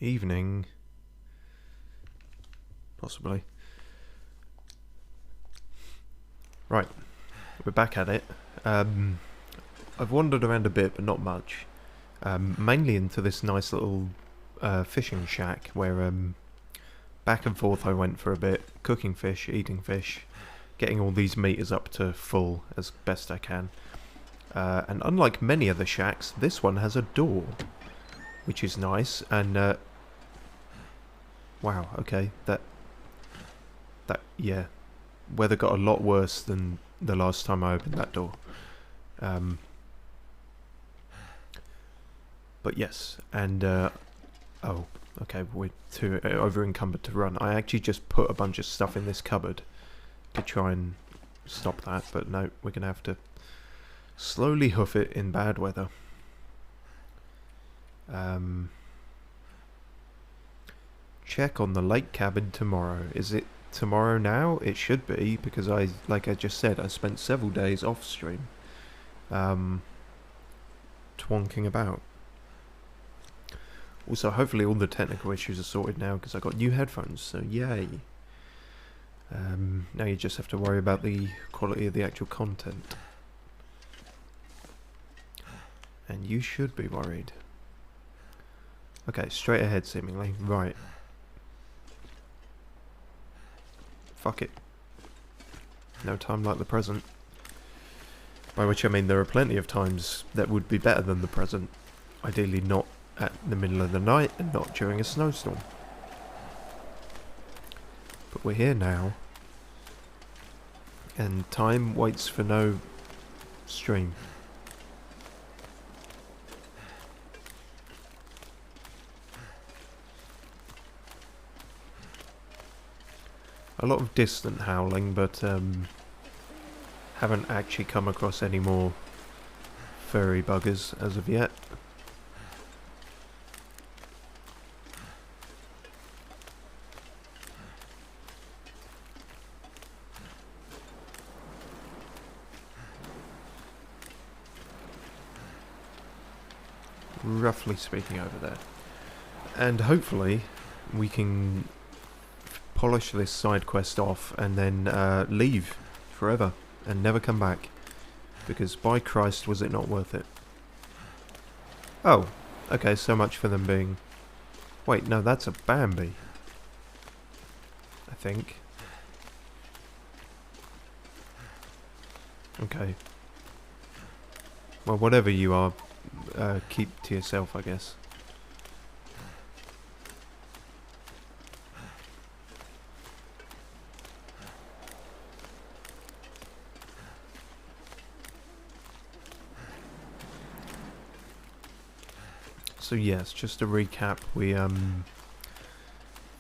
evening. Possibly. Right, we're back at it. I've wandered around a bit, but not much. Mainly into this nice little fishing shack where back and forth I went for a bit, cooking fish, eating fish, getting all these meters up to full as best I can. And unlike many other shacks, this one has a door, which is nice. And wow, okay, yeah, weather got a lot worse than the last time I opened that door. But yes, and oh, okay, we're too over encumbered to run. I actually just put a bunch of stuff in this cupboard to try and stop that, but no, we're gonna have to slowly hoof it in bad weather. Check on the lake cabin tomorrow. Is it tomorrow now? It should be, because like I just said, I spent several days off stream twonking about. Also, hopefully all the technical issues are sorted now, because I got new headphones, so yay. Now you just have to worry about the quality of the actual content. And you should be worried. Okay, straight ahead seemingly. Right. Fuck it. No time like the present. By which I mean there are plenty of times that would be better than the present. Ideally not at the middle of the night and not during a snowstorm. But we're here now. And time waits for no stream. A lot of distant howling, but haven't actually come across any more furry buggers as of yet. Roughly speaking over there. And hopefully we can polish this side quest off and then leave forever and never come back, because by Christ was it not worth it. Oh, okay, so much for them being... Wait, no, that's a Bambi, I think. Okay. Well, whatever you are, keep to yourself, I guess. So yes, just to recap, we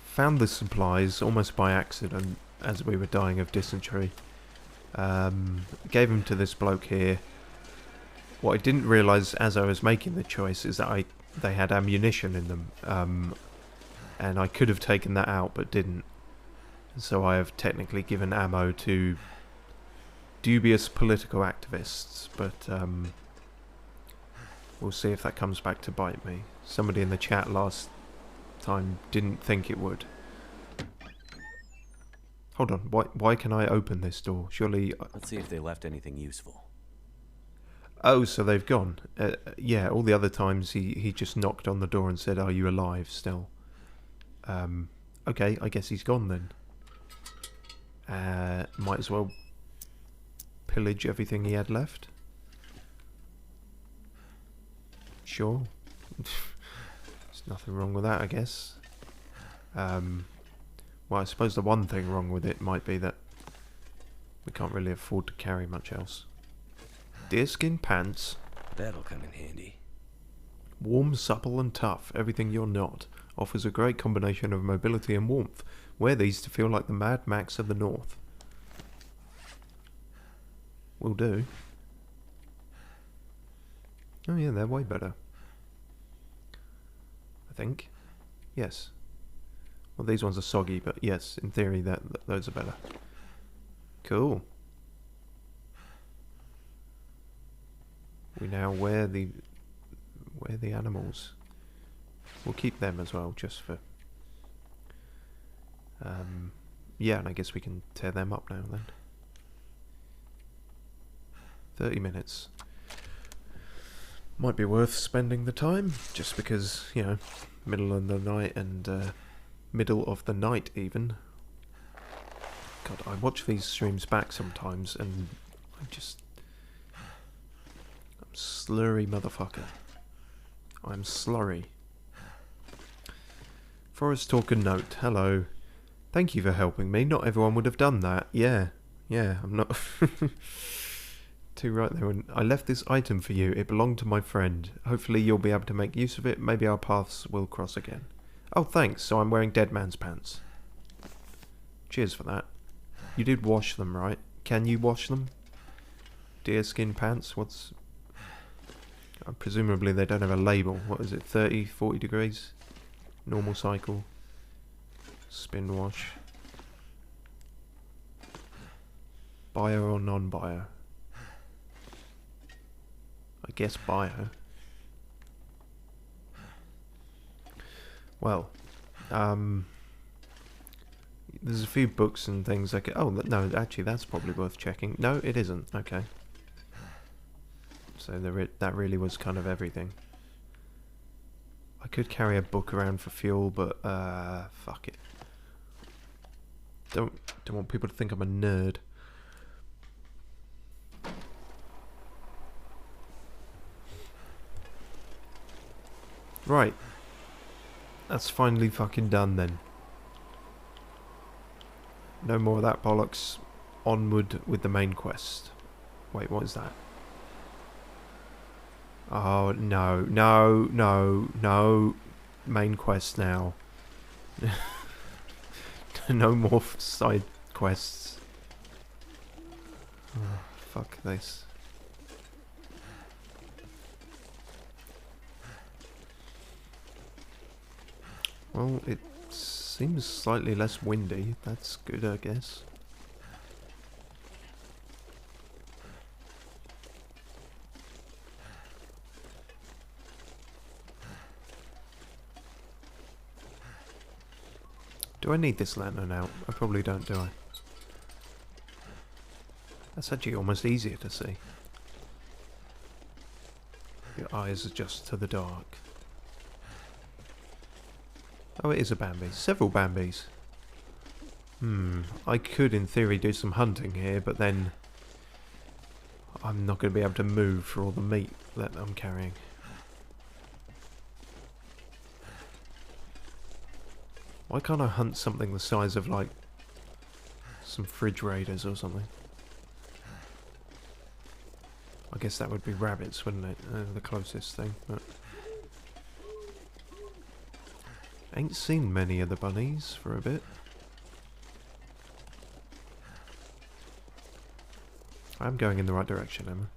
found the supplies almost by accident as we were dying of dysentery. Gave them to this bloke here. What I didn't realise as I was making the choice is that they had ammunition in them, and I could have taken that out but didn't. So I have technically given ammo to dubious political activists, but we'll see if that comes back to bite me. Somebody in the chat last time didn't think it would. Hold on, why can I open this door? Surely... Let's see if they left anything useful. Oh, so they've gone. Yeah, all the other times he just knocked on the door and said, "Are you alive still?" Okay, I guess he's gone then. Might as well pillage everything he had left. Sure. There's nothing wrong with that, I guess. Well, I suppose the one thing wrong with it might be that we can't really afford to carry much else. Deerskin pants. That'll come in handy. Warm, supple and tough, everything you're not. Offers a great combination of mobility and warmth. Wear these to feel like the Mad Max of the North. Will do. Oh yeah, they're way better. I think. Yes. Well, these ones are soggy, but yes, in theory, those are better. Cool. We now wear the animals. We'll keep them as well, just for... yeah, and I guess we can tear them up now then. 30 minutes. Might be worth spending the time, just because, you know, middle of the night and middle of the night even. God, I watch these streams back sometimes and I'm slurry motherfucker. I'm slurry. Forest Talker Note, hello. Thank you for helping me. Not everyone would have done that. Yeah, I'm not... Too right there. I left this item for you. It belonged to my friend. Hopefully you'll be able to make use of it. Maybe our paths will cross again. Oh, thanks. So I'm wearing dead man's pants. Cheers for that. You did wash them, right? Can you wash them? Deerskin pants? What's... presumably they don't have a label. What is it? 30, 40 degrees? Normal cycle. Spin wash. Bio or non-bio? I guess bio. Well, there's a few books and things I could... Oh, no, actually that's probably worth checking. No, it isn't. Okay. So that really was kind of everything. I could carry a book around for fuel, but fuck it. Don't want people to think I'm a nerd. Right. That's finally fucking done then. No more of that bollocks. Onward with the main quest. Wait, what is that? Oh, no, no, no, no. Main quest now. No more side quests. Oh, fuck this. Well, it seems slightly less windy. That's good, I guess. Do I need this lantern out? I probably don't, do I? That's actually almost easier to see. Your eyes adjust to the dark. Oh, it is a Bambi. Several Bambis. I could, in theory, do some hunting here, but then I'm not going to be able to move for all the meat that I'm carrying. Why can't I hunt something the size of, like, some fridge raiders or something? I guess that would be rabbits, wouldn't it? The closest thing, but... Ain't seen many of the bunnies for a bit. I'm going in the right direction, Emma.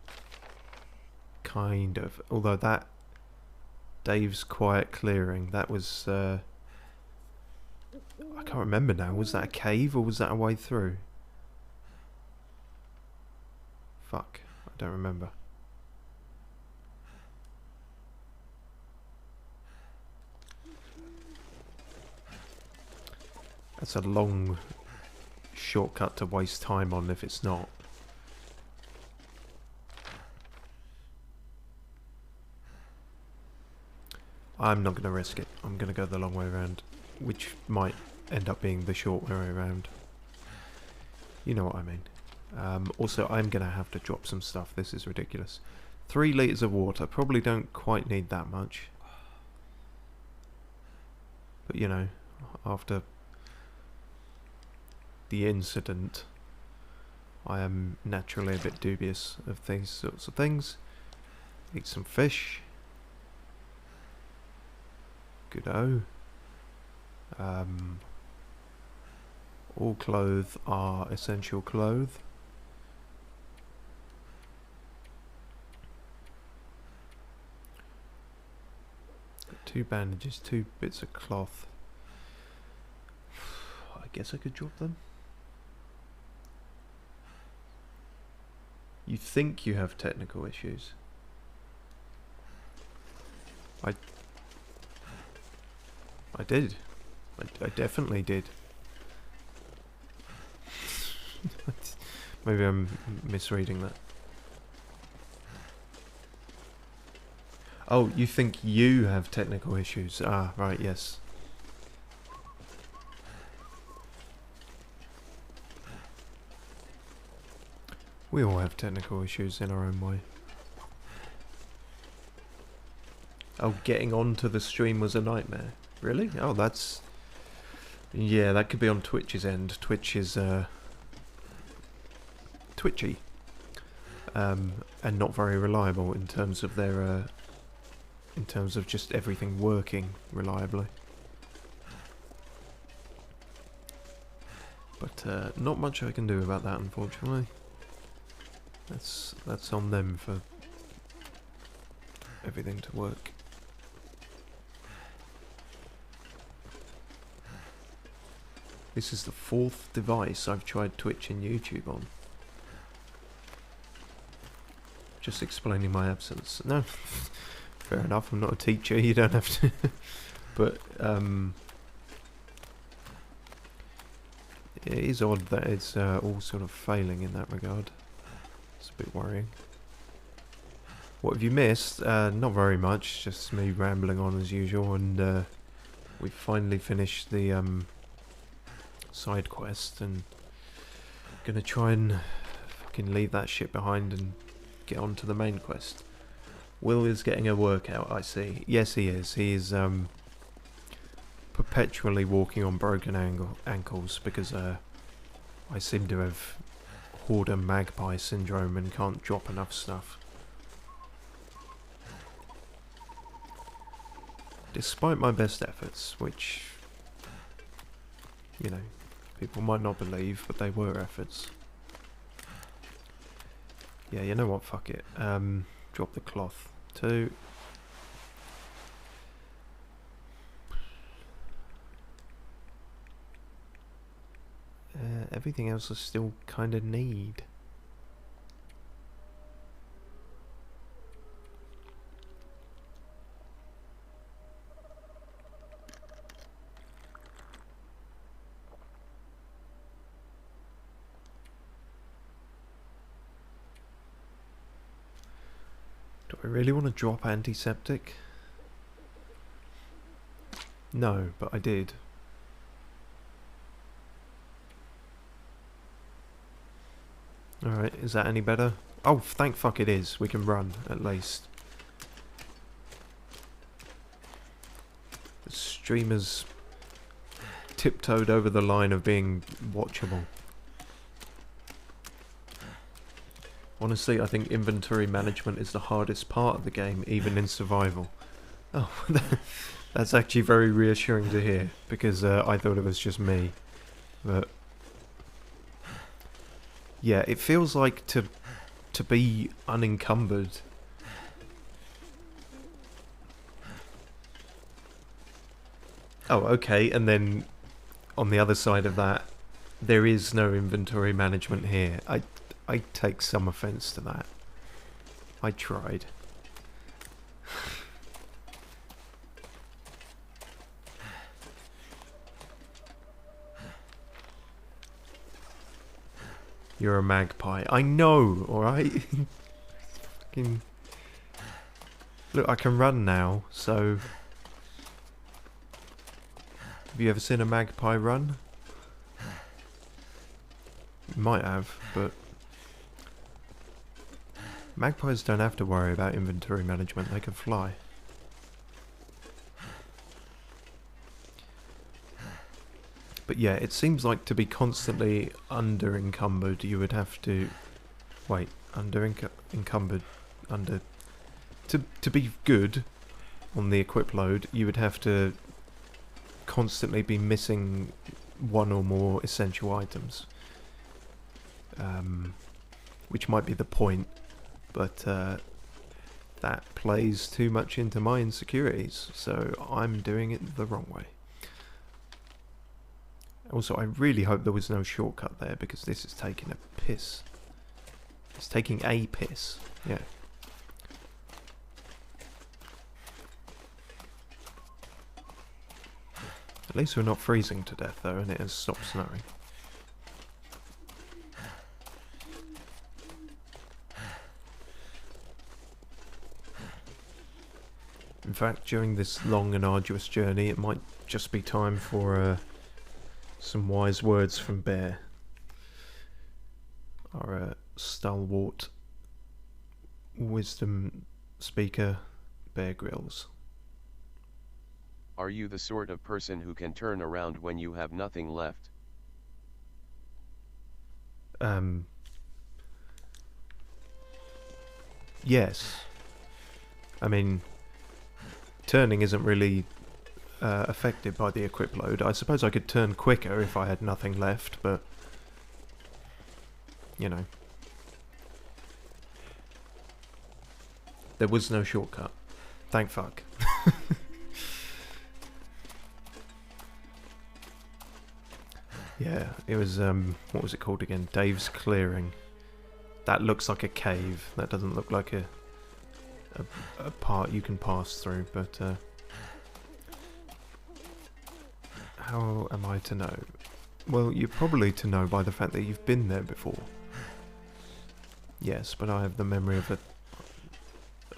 Kind of. Although that... Dave's quiet clearing, that was... I can't remember now. Was that a cave or was that a way through? Fuck. I don't remember. That's a long shortcut to waste time on if it's not. I'm not going to risk it. I'm going to go the long way around, which might end up being the short way around. You know what I mean. Also, I'm going to have to drop some stuff. This is ridiculous. 3 litres of water. Probably don't quite need that much. But, you know, after the incident, I am naturally a bit dubious of these sorts of things. Eat some fish. Good-o. All clothes are essential clothes. Got 2 bandages, 2 bits of cloth. I guess I could drop them. You think you have technical issues. I did. I definitely did. Maybe I'm misreading that. Oh, you think you have technical issues? Ah, right, yes. We all have technical issues in our own way. Oh, getting onto the stream was a nightmare. Really? Oh, that's... Yeah, that could be on Twitch's end. Twitch is, twitchy. And not very reliable in terms of their, in terms of just everything working reliably. But, not much I can do about that, unfortunately. That's on them for everything to work. This is the 4th device I've tried Twitch and YouTube on. Just explaining my absence. No, fair enough, I'm not a teacher, you don't have to. But, it is odd that it's all sort of failing in that regard. It's a bit worrying. What have you missed? Not very much, just me rambling on as usual, and we've finally finished the side quest, and gonna try and fucking leave that shit behind and get on to the main quest. Will is getting a workout, I see. Yes, he is. He is perpetually walking on broken ankles because I seem to have hoarder magpie syndrome and can't drop enough stuff. Despite my best efforts, which, you know, people might not believe, but they were efforts. Yeah, you know what, fuck it. Drop the cloth. 2. Everything else I still kind of need. Do I really want to drop antiseptic? No, but I did. Alright, is that any better? Oh, thank fuck it is. We can run, at least. The streamer's tiptoed over the line of being watchable. Honestly, I think inventory management is the hardest part of the game, even in survival. Oh, that's actually very reassuring to hear, because I thought it was just me. But yeah, it feels like to be unencumbered. Oh, okay, and then on the other side of that, there is no inventory management here. I take some offence to that. I tried. You're a magpie. I know, alright? Fucking... Look, I can run now, so... Have you ever seen a magpie run? You might have, but... Magpies don't have to worry about inventory management, they can fly. But yeah, it seems like to be constantly under-encumbered, you would have to... Wait, encumbered... To be good on the equip load, you would have to constantly be missing one or more essential items. Which might be the point, but that plays too much into my insecurities, so I'm doing it the wrong way. Also, I really hope there was no shortcut there, because this is taking a piss. It's taking a piss, yeah. At least we're not freezing to death though, and it has stopped snowing. In fact, during this long and arduous journey, it might just be time for some wise words from Bear, our stalwart wisdom speaker, Bear Grylls. Are you the sort of person who can turn around when you have nothing left? Yes. I mean, turning isn't really affected by the equip load. I suppose I could turn quicker if I had nothing left, but you know, there was no shortcut. Thank fuck. Yeah, it was what was it called again? Dave's Clearing. That looks like a cave. That doesn't look like a part you can pass through, but how am I to know? Well, you're probably to know by the fact that you've been there before. Yes, but I have the memory of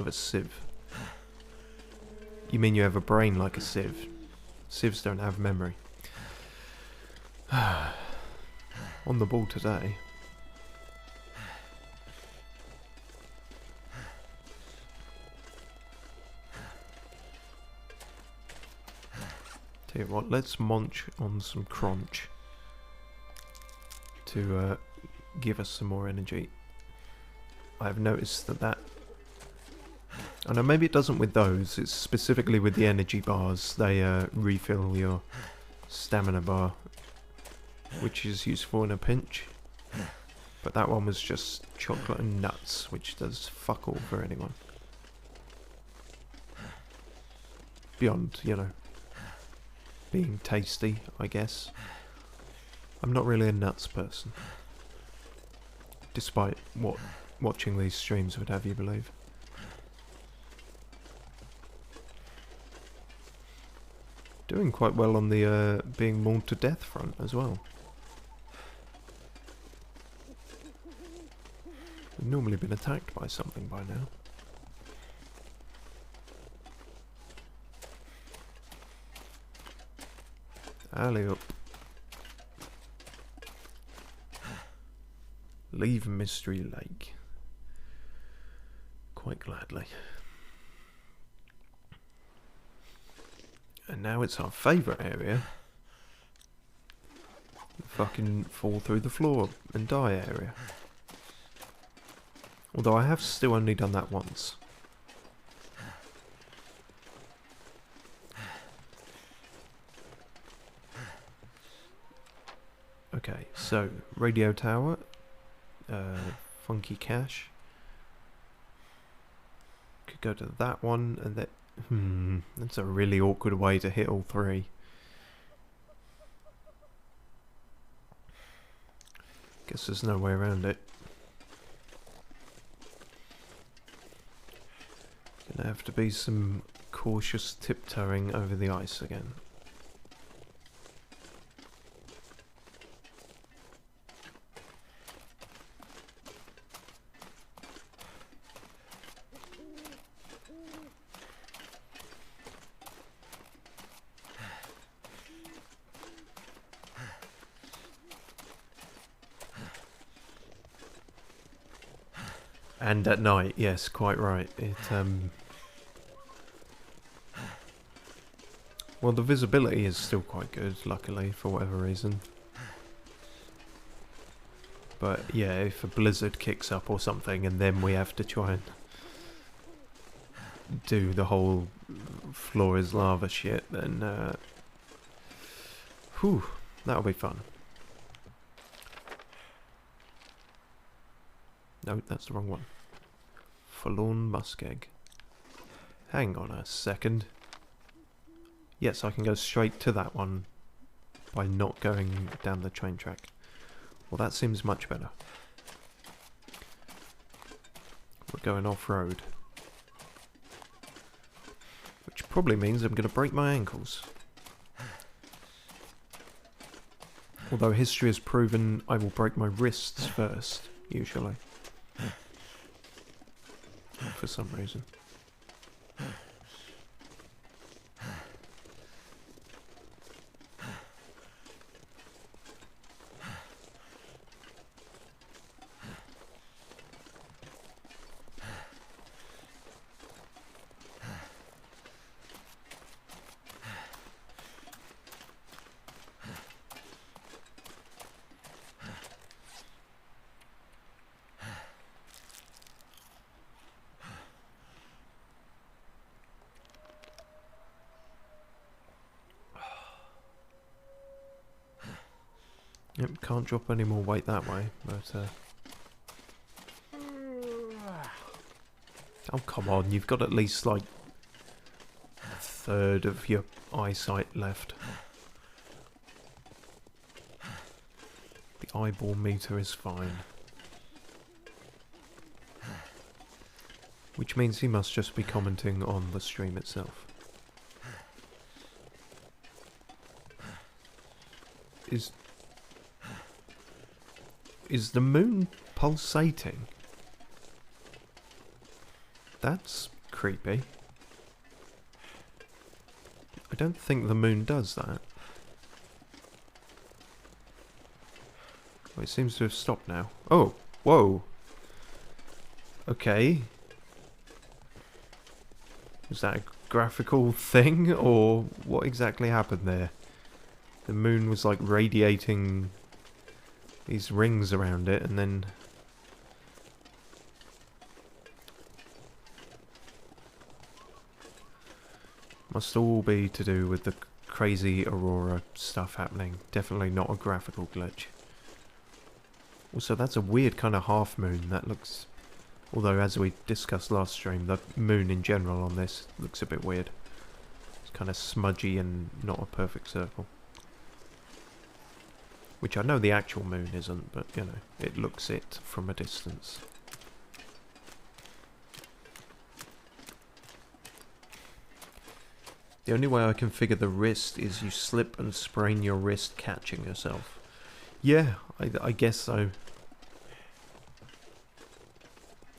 a sieve. You mean you have a brain like a sieve? Sieves don't have memory. On the ball today. Tell you what, let's munch on some crunch to give us some more energy. I've noticed that I know maybe it doesn't with those, it's specifically with the energy bars. They refill your stamina bar, which is useful in a pinch. But that one was just chocolate and nuts, which does fuck all for anyone. Beyond, you know, being tasty, I guess. I'm not really a nuts person. Despite what watching these streams would have you believe. Doing quite well on the being mauled to death front as well. We've normally been attacked by something by now. Alley up. Leave Mystery Lake. Quite gladly. And now it's our favourite area. The fucking fall through the floor and die area. Although I have still only done that once. Okay, so radio tower, funky cache. Could go to that one, and that. That's a really awkward way to hit all three. Guess there's no way around it. Gonna have to be some cautious tiptoeing over the ice again. And at night, yes, quite right. It well, the visibility is still quite good, luckily, for whatever reason. But yeah, if a blizzard kicks up or something, and then we have to try and do the whole floor is lava shit, then whew, that'll be fun. No, that's the wrong one. Forlorn muskeg. Hang on a second. Yes, I can go straight to that one by not going down the train track. Well, that seems much better. We're going off-road. Which probably means I'm going to break my ankles. Although history has proven I will break my wrists first, usually. For some reason. Yep, can't drop any more weight that way, but oh come on, you've got at least like a third of your eyesight left. The eyeball meter is fine. Which means he must just be commenting on the stream itself. Is the moon pulsating? That's creepy. I don't think the moon does that. Oh, it seems to have stopped now. Oh, whoa. Okay. Was that a graphical thing, or what exactly happened there? The moon was like radiating these rings around it, and then must all be to do with the crazy aurora stuff happening. Definitely not a graphical glitch. Also, that's a weird kind of half moon. That looks, although as we discussed last stream, the moon in general on this looks a bit weird. It's kind of smudgy and not a perfect circle. Which I know the actual moon isn't, but, you know, it looks it from a distance. The only way I can figure the wrist is you slip and sprain your wrist catching yourself. Yeah, I guess so.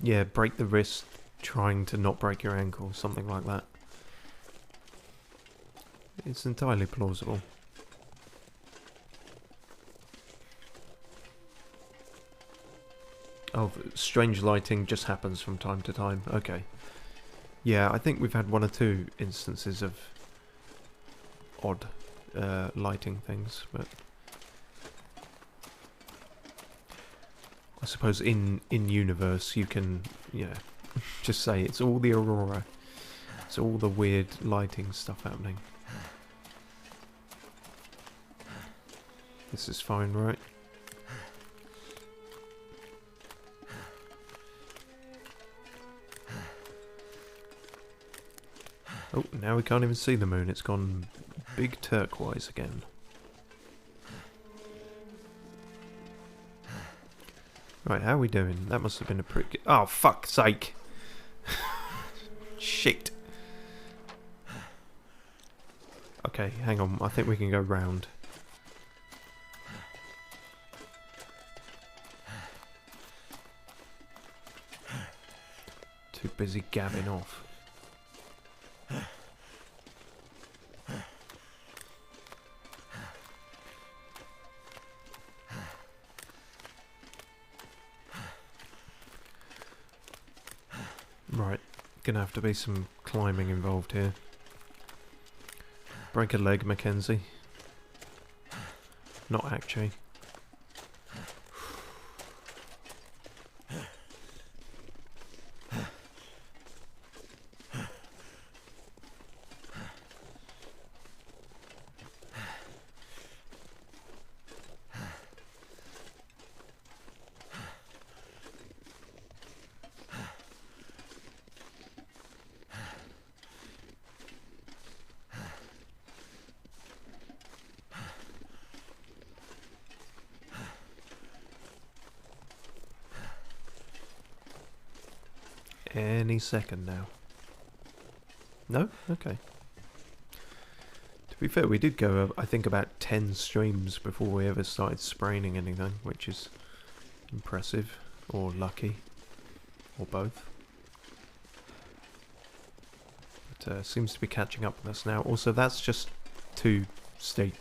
Yeah, break the wrist trying to not break your ankle, something like that. It's entirely plausible. Oh, strange lighting just happens from time to time. Okay. Yeah, I think we've had one or two instances of odd lighting things, but I suppose in universe you can, you know, just say it's all the aurora. It's all the weird lighting stuff happening. This is fine, right? Oh, now we can't even see the moon. It's gone big turquoise again. Right, how are we doing? That must have been a pretty... Oh, fuck's sake! Shit! Okay, hang on. I think we can go round. Too busy gabbing off. Right, gonna have to be some climbing involved here. Break a leg, Mackenzie. Not actually. Any second now. No? Okay. To be fair, we did go, I think, about 10 streams before we ever started spraining anything, which is impressive, or lucky, or both. But seems to be catching up with us now. Also, that's just too steep.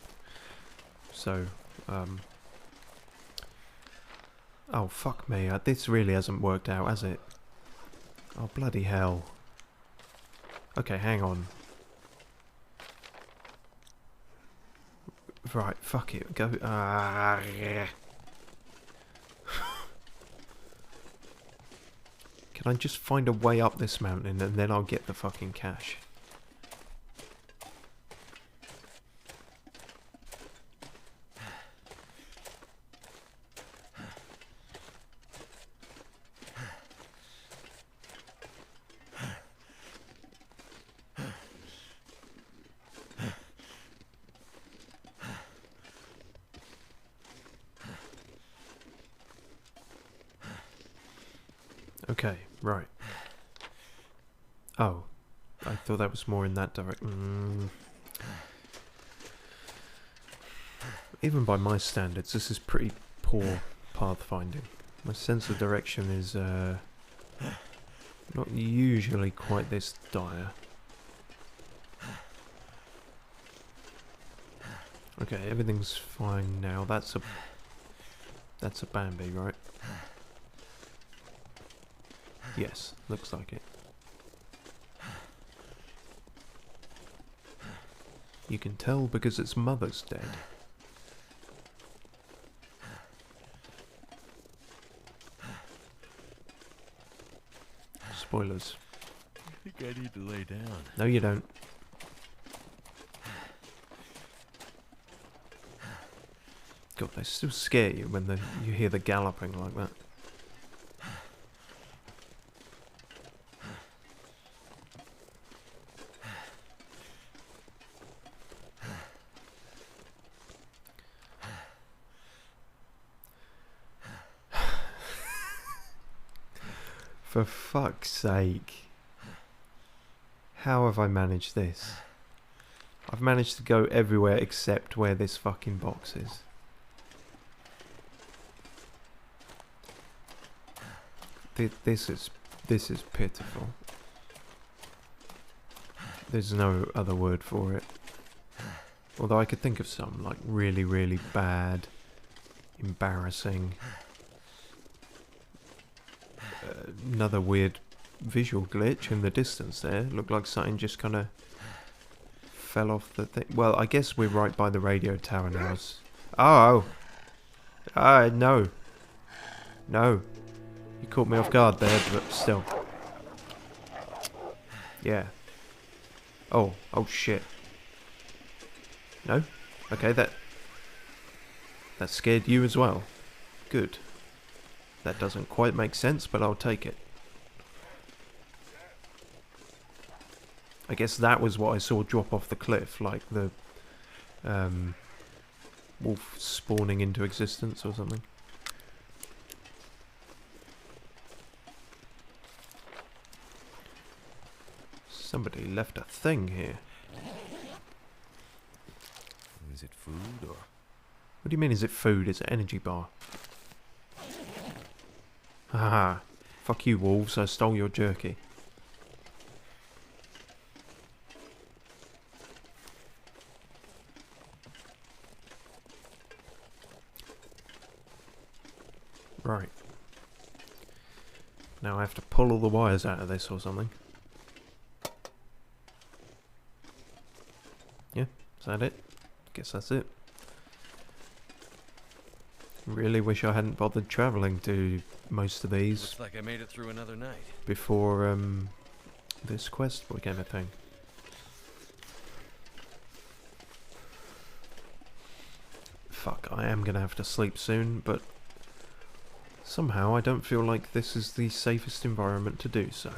So, oh fuck me, this really hasn't worked out, has it? Oh bloody hell. Okay, hang on. Right, fuck it, go. Yeah. Can I just find a way up this mountain and then I'll get the fucking cash? Okay, right. Oh, I thought that was more in that direction. Even by my standards, this is pretty poor pathfinding. My sense of direction is not usually quite this dire. Okay, everything's fine now. That's a Bambi, right? Yes, looks like it. You can tell because its mother's dead. Spoilers. I think I need to lay down. No, you don't. God, they still scare you when you hear the galloping like that. For fuck's sake. How have I managed this? I've managed to go everywhere except where this fucking box is. This is pitiful. There's no other word for it. Although I could think of some, like really, really bad, embarrassing. Another weird visual glitch in the distance there. Looked like something just kind of fell off the thing. Well, I guess we're right by the radio tower now. Oh! No. No. You caught me off guard there, but still. Yeah. Oh shit. No? Okay, that scared you as well. Good. That doesn't quite make sense, but I'll take it. I guess that was what I saw drop off the cliff, like the wolf spawning into existence or something. Somebody left a thing here. Is it food or? What do you mean, is it food? It's an energy bar. Haha. Fuck you, wolves. I stole your jerky. Right. Now I have to pull all the wires out of this or something. Yeah, is that it? Guess that's it. Really wish I hadn't bothered travelling to most of these. Looks like I made it through another night. Before this quest became a thing. Fuck, I am gonna have to sleep soon, but somehow I don't feel like this is the safest environment to do so.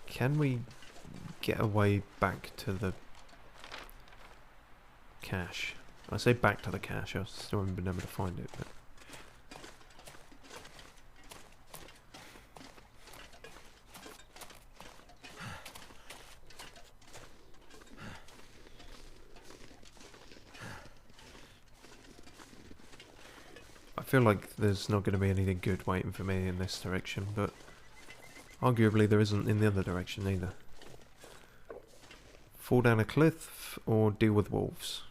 Can we get away back to the cache? I say back to the cache, I still haven't been able to find it, but feel like there's not going to be anything good waiting for me in this direction, but arguably there isn't in the other direction either. Fall down a cliff or deal with wolves?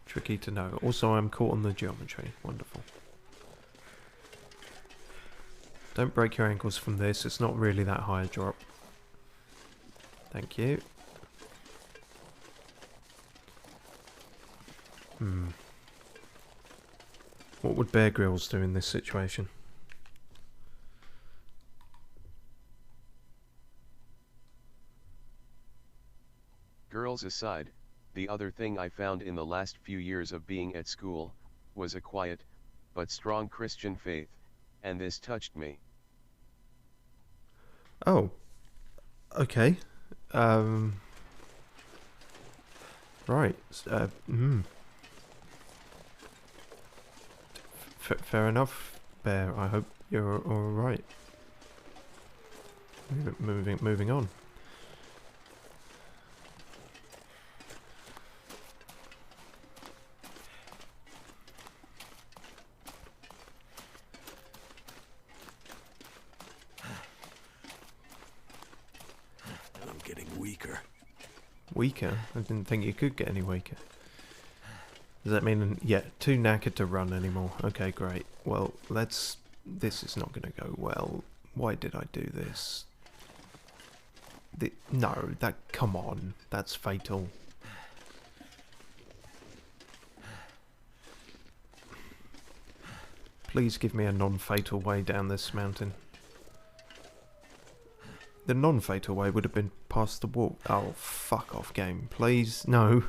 Tricky to know. Also, I'm caught on the geometry. Wonderful. Don't break your ankles from this. It's not really that high a drop. Thank you. What would Bear Grylls do in this situation? Girls aside, the other thing I found in the last few years of being at school, was a quiet, but strong Christian faith, and this touched me. Oh. Okay. Right. Fair enough, Bear. I hope you're alright. Moving on. I'm getting weaker. Weaker? I didn't think you could get any weaker. Does that mean, yeah, too knackered to run anymore? Okay, great. Well, this is not going to go well. Why did I do this? No, come on. That's fatal. Please give me a non-fatal way down this mountain. The non-fatal way would have been past the wall. Oh, fuck off, game. Please, no.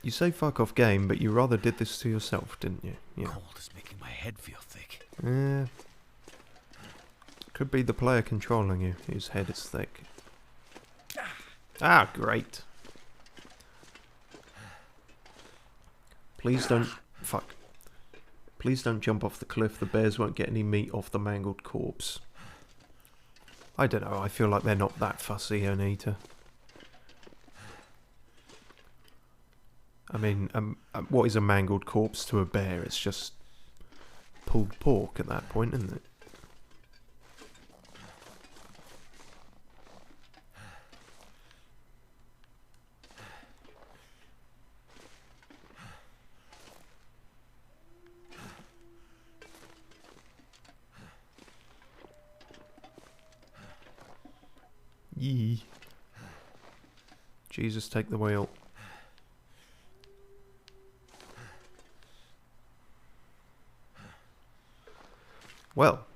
You say fuck off, game, but you rather did this to yourself, didn't you? Yeah. Cold is making my head feel thick. Yeah. Could be the player controlling you, whose head is thick. Ah, great. Please don't... Fuck. Please don't jump off the cliff. The bears won't get any meat off the mangled corpse. I don't know. I feel like they're not that fussy, Anita. I mean, what is a mangled corpse to a bear? It's just pulled pork at that point, isn't it? Yee. Jesus, take the wheel. Well,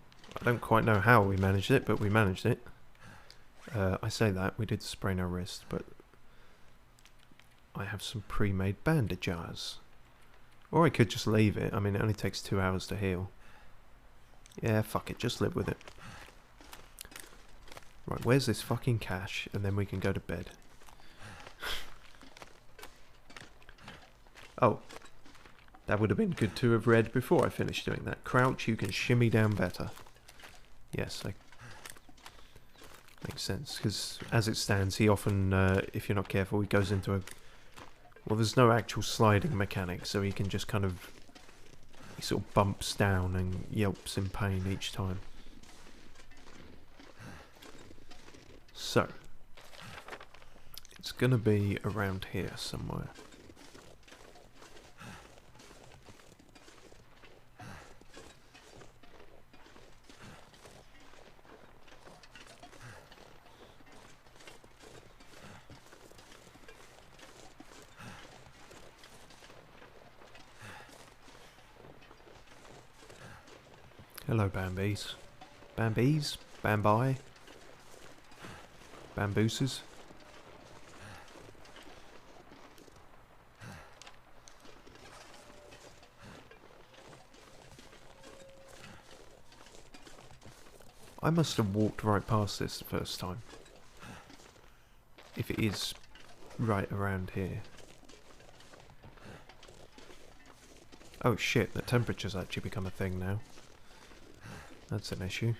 I don't quite know how we managed it, but we managed it. I say that, we did sprain our wrist, but I have some pre-made bandages. Or I could just leave it. I mean, it only takes 2 hours to heal. Yeah, fuck it, just live with it. Right, where's this fucking cache? And then we can go to bed. Oh. That would have been good to have read before I finished doing that. Crouch, you can shimmy down better. Yes, makes sense. Because as it stands, he often, if you're not careful, he goes into a... Well, there's no actual sliding mechanic, so he can just kind of... He sort of bumps down and yelps in pain each time. So, it's going to be around here somewhere. Hello, Bambies. Bambies? Bambi? Bambooses? I must have walked right past this the first time. If it is right around here. Oh shit, the temperature's actually become a thing now. That's an issue.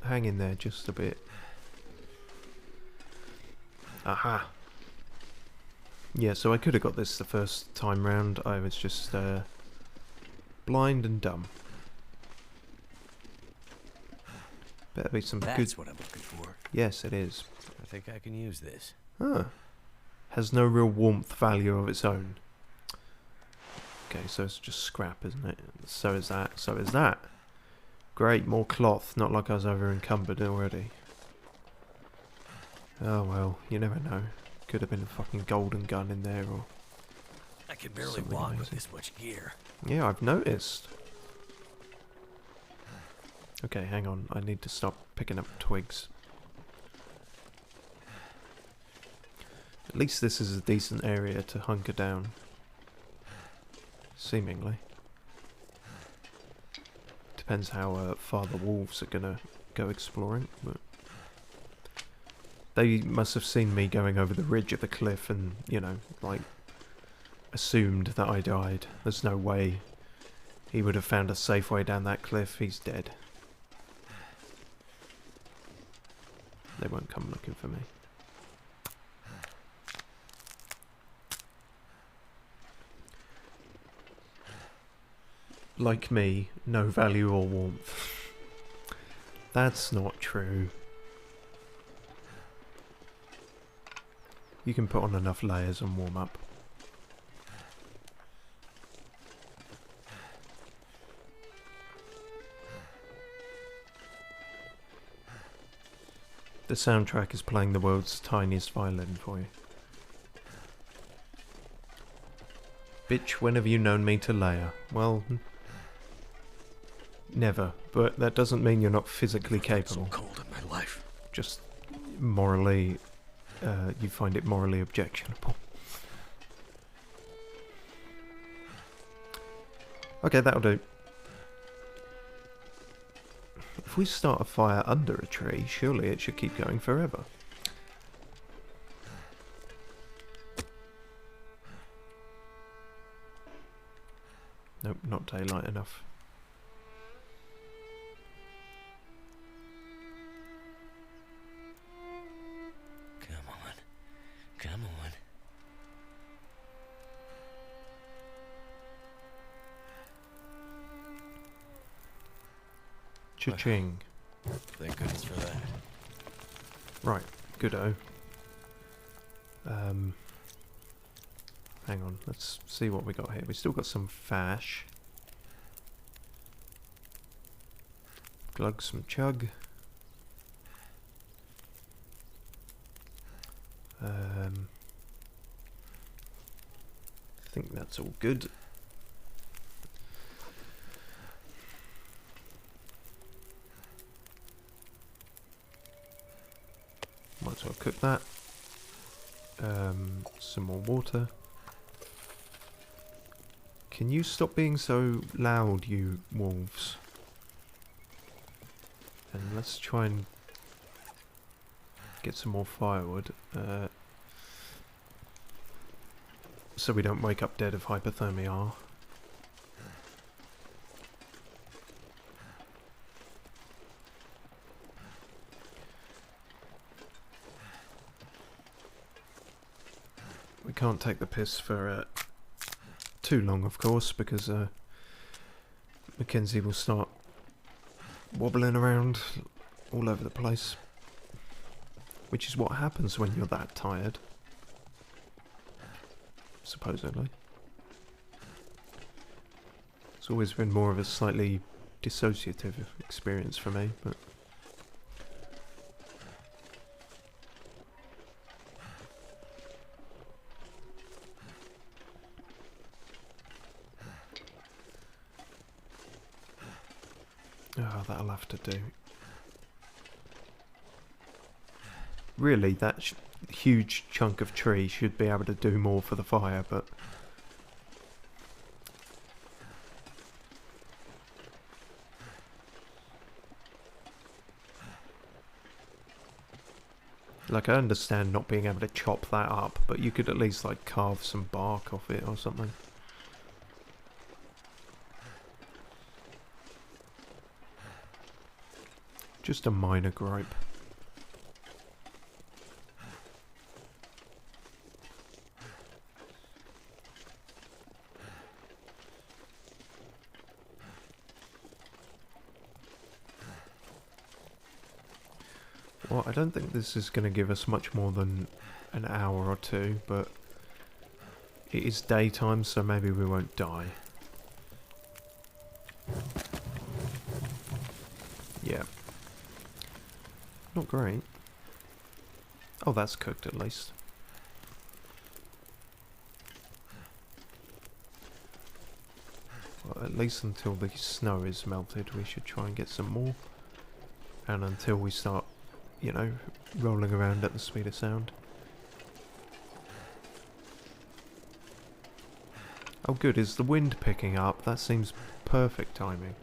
hang in there just a bit. Aha! Yeah, so I could have got this the first time round. I was just blind and dumb. Better be some good... That's what I'm looking for. Yes, it is. I think I can use this. Huh. Has no real warmth value of its own. Okay, so it's just scrap, isn't it? So is that. So is that. Great, more cloth. Not like I was over encumbered already. Oh well, you never know. Could have been a fucking golden gun in there, or... I can barely something walk with amazing. this much gear. Yeah, I've noticed. Okay, hang on. I need to stop picking up twigs. At least this is a decent area to hunker down. Seemingly. Depends how far the wolves are gonna go exploring, but... They must have seen me going over the ridge of the cliff and, you know, like, assumed that I died. There's no way he would have found a safe way down that cliff. He's dead. They won't come looking for me. Like me, no value or warmth. That's not true. You can put on enough layers and warm up. The soundtrack is playing the world's tiniest violin for you. Bitch, when have you known me to layer? Well, never, but that doesn't mean you're not physically capable. So cold in my life. Just morally, you find it morally objectionable. Okay, that'll do. If we start a fire under a tree, surely it should keep going forever. Nope, not daylight enough. Come on. Come on. Cha-ching. Thank goodness for that. Right, goodo. Hang on, let's see what we got here. We still got some fash. Glug some chug. I think that's all good. Might as well cook that. Some more water. Can you stop being so loud, you wolves? And let's try and get some more firewood. So we don't wake up dead of hypothermia. We can't take the piss for too long, of course, because Mackenzie will start wobbling around all over the place, which is what happens when you're that tired, supposedly. It's always been more of a slightly dissociative experience for me, but oh, that'll have to do. Really, that huge chunk of tree should be able to do more for the fire, but like, I understand not being able to chop that up, but you could at least like carve some bark off it or something. Just a minor gripe. Well, I don't think this is going to give us much more than an hour or two, but it is daytime, so maybe we won't die. Yeah. Not great. Oh, that's cooked at least. Well, at least until the snow is melted, we should try and get some more. And until we start, you know, rolling around at the speed of sound. Oh good, is the wind picking up? That seems perfect timing.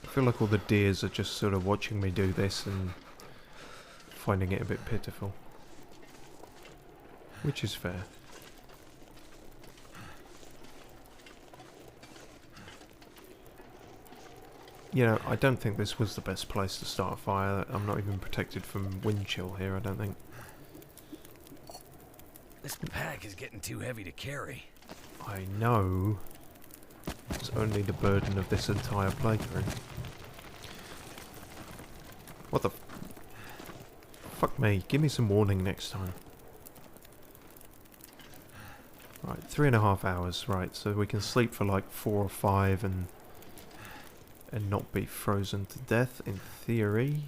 I feel like all the deers are just sort of watching me do this and finding it a bit pitiful. Which is fair. You know, I don't think this was the best place to start a fire. I'm not even protected from wind chill here, I don't think. This pack is getting too heavy to carry. I know. It's only the burden of this entire playthrough. What the... Fuck me, give me some warning next time. Right, 3.5 hours, right, so we can sleep for like 4 or 5 and not be frozen to death, in theory.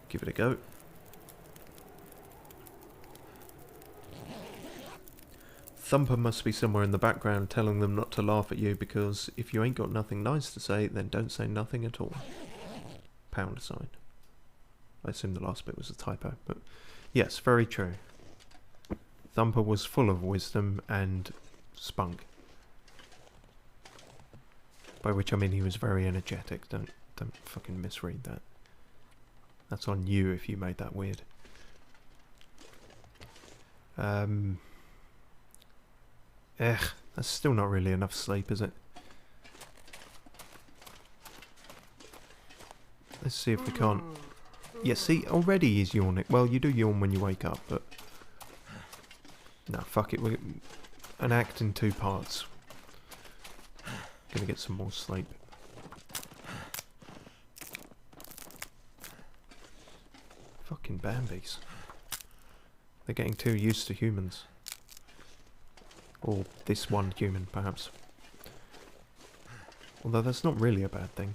Give it a go. Thumper must be somewhere in the background telling them not to laugh at you, because if you ain't got nothing nice to say, then don't say nothing at all. Pound sign. I assume the last bit was a typo, but yes, very true. Thumper was full of wisdom and spunk. By which I mean he was very energetic. Don't fucking misread that. That's on you if you made that weird. That's still not really enough sleep, is it? Let's see if we can't... Yeah, see, already he's yawning. Well, you do yawn when you wake up, but... No, fuck it. We're an act in 2 parts. Gonna get some more sleep. Fucking Bambis. They're getting too used to humans. Or this one human, perhaps. Although that's not really a bad thing.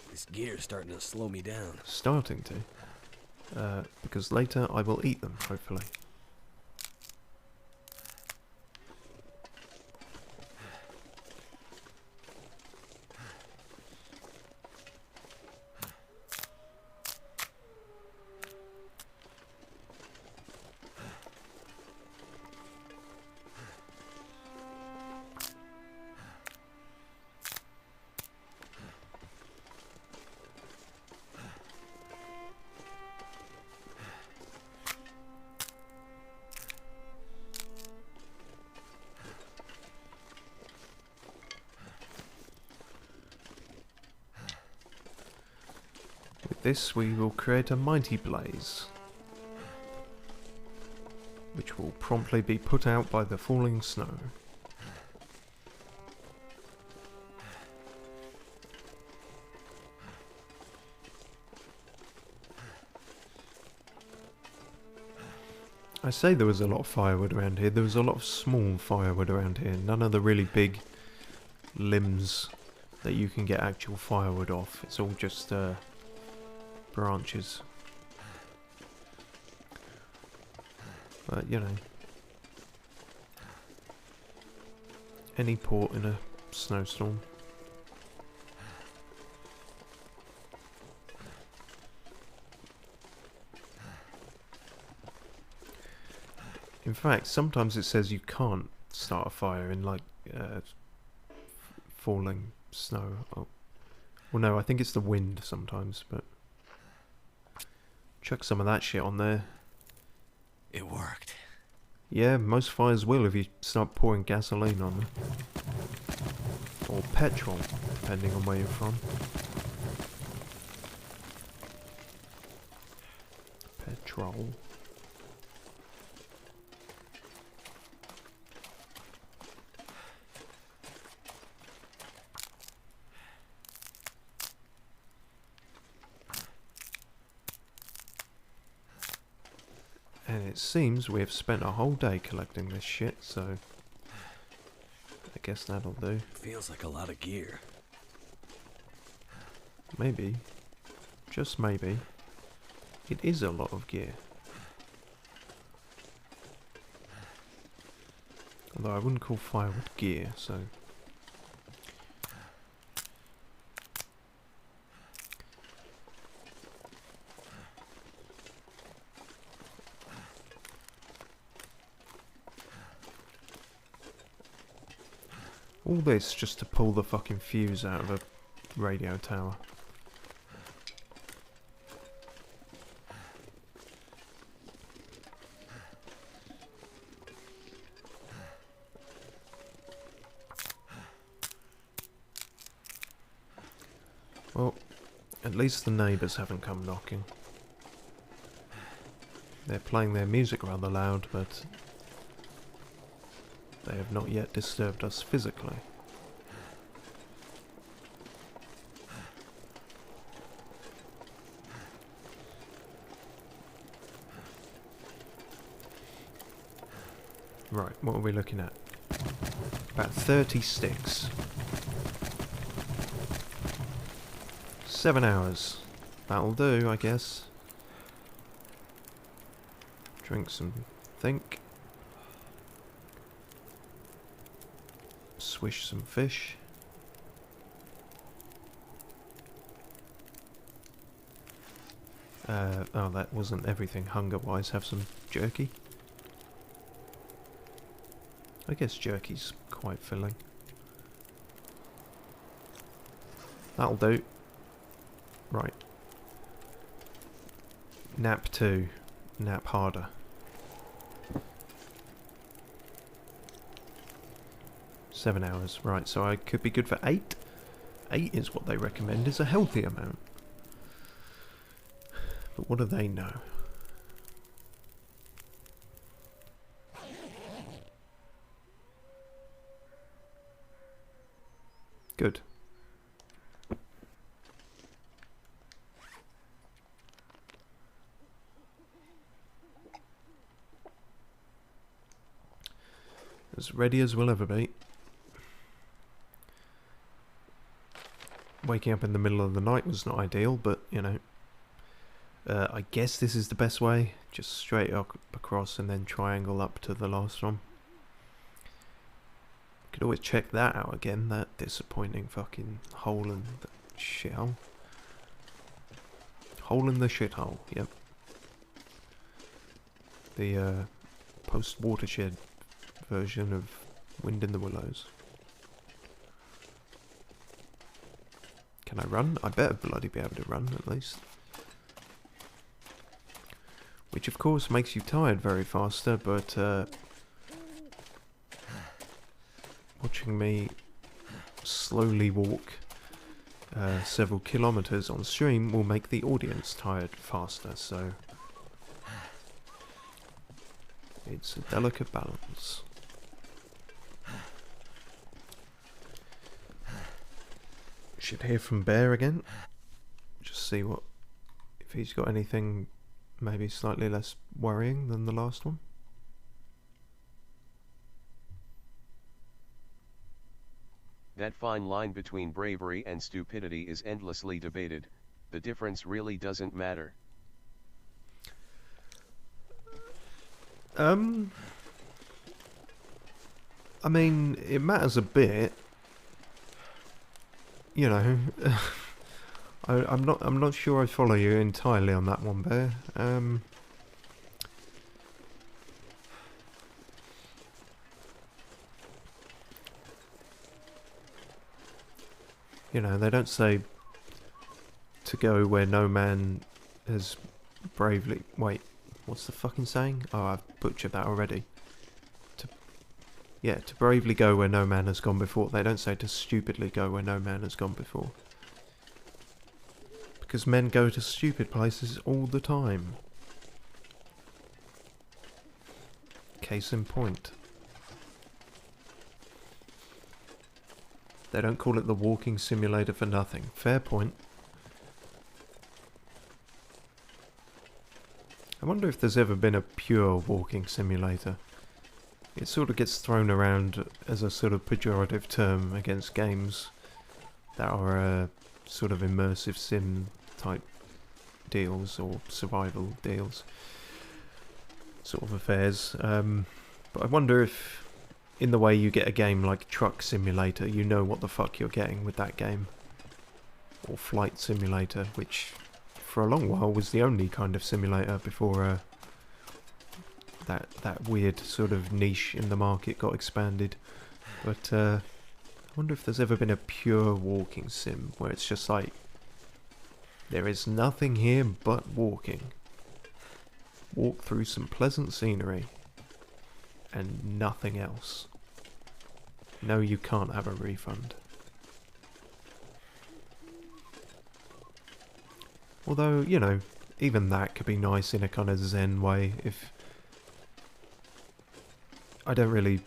This gear's starting to slow me down. Starting to. Because later I will eat them, hopefully. This we will create a mighty blaze, which will promptly be put out by the falling snow. I say there was a lot of firewood around here. There was a lot of small firewood around here. None of the really big limbs that you can get actual firewood off. It's all just branches. But, you know, any port in a snowstorm. In In fact, sometimes it says you can't start a fire in like falling snow. Oh. Well, no, I think it's the wind sometimes, but chuck some of that shit on there. It worked. Yeah, most fires will if you start pouring gasoline on them. Or petrol, depending on where you're from. Petrol. And it seems we have spent a whole day collecting this shit, so I guess that'll do. Feels like a lot of gear. Maybe, just maybe, it is a lot of gear. Although I wouldn't call firewood gear, so... All this just to pull the fucking fuse out of a radio tower. Well, at least the neighbours haven't come knocking. They're playing their music rather loud, but they have not yet disturbed us physically. Right, what are we looking at? About 30 sticks. 7 hours. That'll do, I guess. Drink some think. Swish some fish. Oh, that wasn't everything hunger-wise. Have some jerky. I guess jerky's quite filling. That'll do. Right. Nap 2. Nap harder. Seven hours. Right, so I could be good for 8. 8 is what they recommend is a healthy amount. But what do they know? Good. As ready as we'll ever be. Waking up in the middle of the night was not ideal, but, you know, I guess this is the best way. Just straight up across and then triangle up to the last one. Could always check that out again, that disappointing fucking hole in the shithole. Hole in the shithole, yep. The post-watershed version of Wind in the Willows. Can I run? I better bloody be able to run, at least. Which, of course, makes you tired very faster, but watching me slowly walk several kilometers on stream will make the audience tired faster, so it's a delicate balance. Should hear from Bear again. Just see what if he's got anything maybe slightly less worrying than the last one. That fine line between bravery and stupidity is endlessly debated. The difference really doesn't matter. I mean, it matters a bit. You know, I'm not sure I follow you entirely on that one, Bear. You know, they don't say to go where no man has bravely... Wait, what's the fucking saying? Oh, I've butchered that already. Yeah, to bravely go where no man has gone before. They don't say to stupidly go where no man has gone before. Because men go to stupid places all the time. Case in point. They don't call it the walking simulator for nothing. Fair point. I wonder if there's ever been a pure walking simulator. It sort of gets thrown around as a sort of pejorative term against games that are sort of immersive sim type deals or survival deals sort of affairs. But I wonder if in the way you get a game like Truck Simulator, you know what the fuck you're getting with that game. Or Flight Simulator, which for a long while was the only kind of simulator before that weird sort of niche in the market got expanded. But I wonder if there's ever been a pure walking sim where it's just like there is nothing here but walking. Walk through some pleasant scenery and nothing else. No, you can't have a refund. Although, you know, even that could be nice in a kind of zen way if... I don't really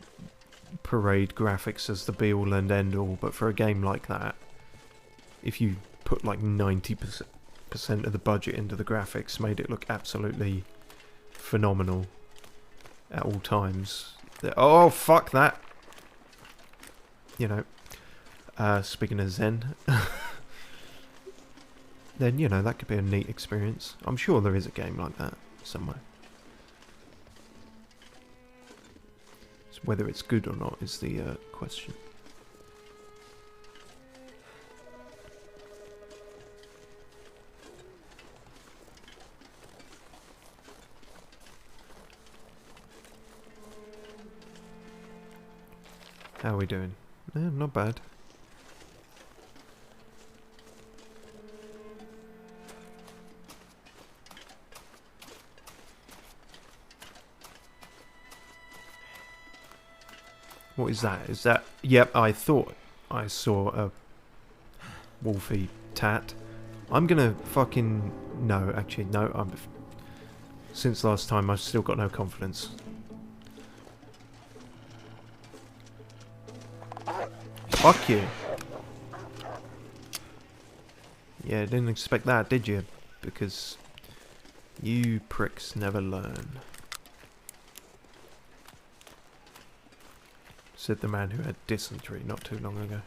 parade graphics as the be-all and end-all, but for a game like that, if you put like 90% of the budget into the graphics, made it look absolutely phenomenal at all times. Oh, fuck that! You know, speaking of zen, then, you know, that could be a neat experience. I'm sure there is a game like that somewhere. Whether it's good or not is the question. How are we doing? Not bad. What is that? Is that... Yep, I thought I saw a wolfy tat. I'm gonna fucking... No, actually, no. Since last time, I've still got no confidence. Fuck you. Yeah, didn't expect that, did you? Because you pricks never learn. Said the man who had dysentery not too long ago.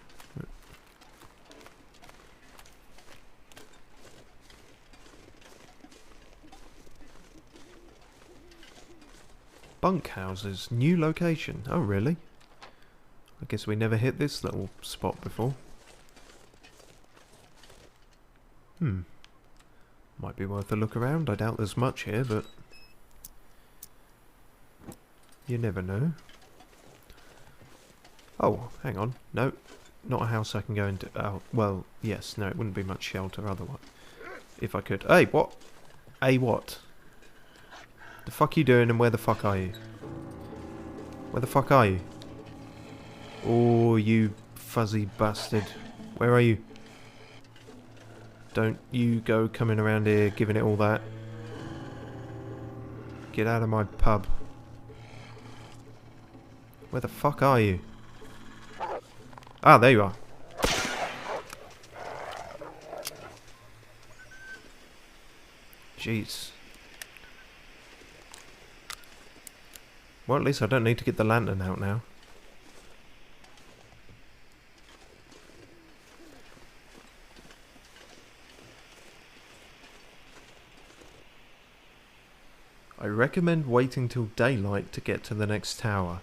Bunkhouses, new location. Oh, really? I guess we never hit this little spot before. Might be worth a look around. I doubt there's much here, but you never know. Oh, hang on. No, not a house I can go into. Oh, well, yes. No, it wouldn't be much shelter otherwise. If I could. Hey, what? Hey, what? The fuck you doing and where the fuck are you? Where the fuck are you? Oh, you fuzzy bastard. Where are you? Don't you go coming around here giving it all that. Get out of my pub. Where the fuck are you? Ah, there you are. Jeez. Well, at least I don't need to get the lantern out now. I recommend waiting till daylight to get to the next tower.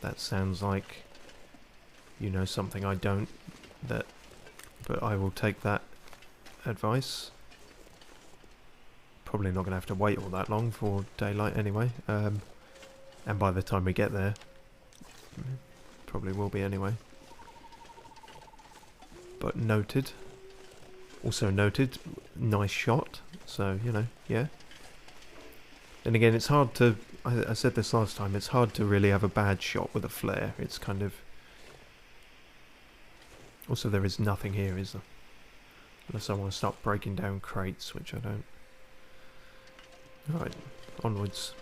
That sounds like, you know, something I don't, but I will take that advice. Probably not going to have to wait all that long for daylight anyway, and by the time we get there, probably will be anyway. but noted. Also noted, nice shot. So, you know, yeah. And again, it's hard to... I said this last time, it's hard to really have a bad shot with a flare. It's kind of... Also, there is nothing here, is there? Unless I want to start breaking down crates, which I don't. Alright, onwards.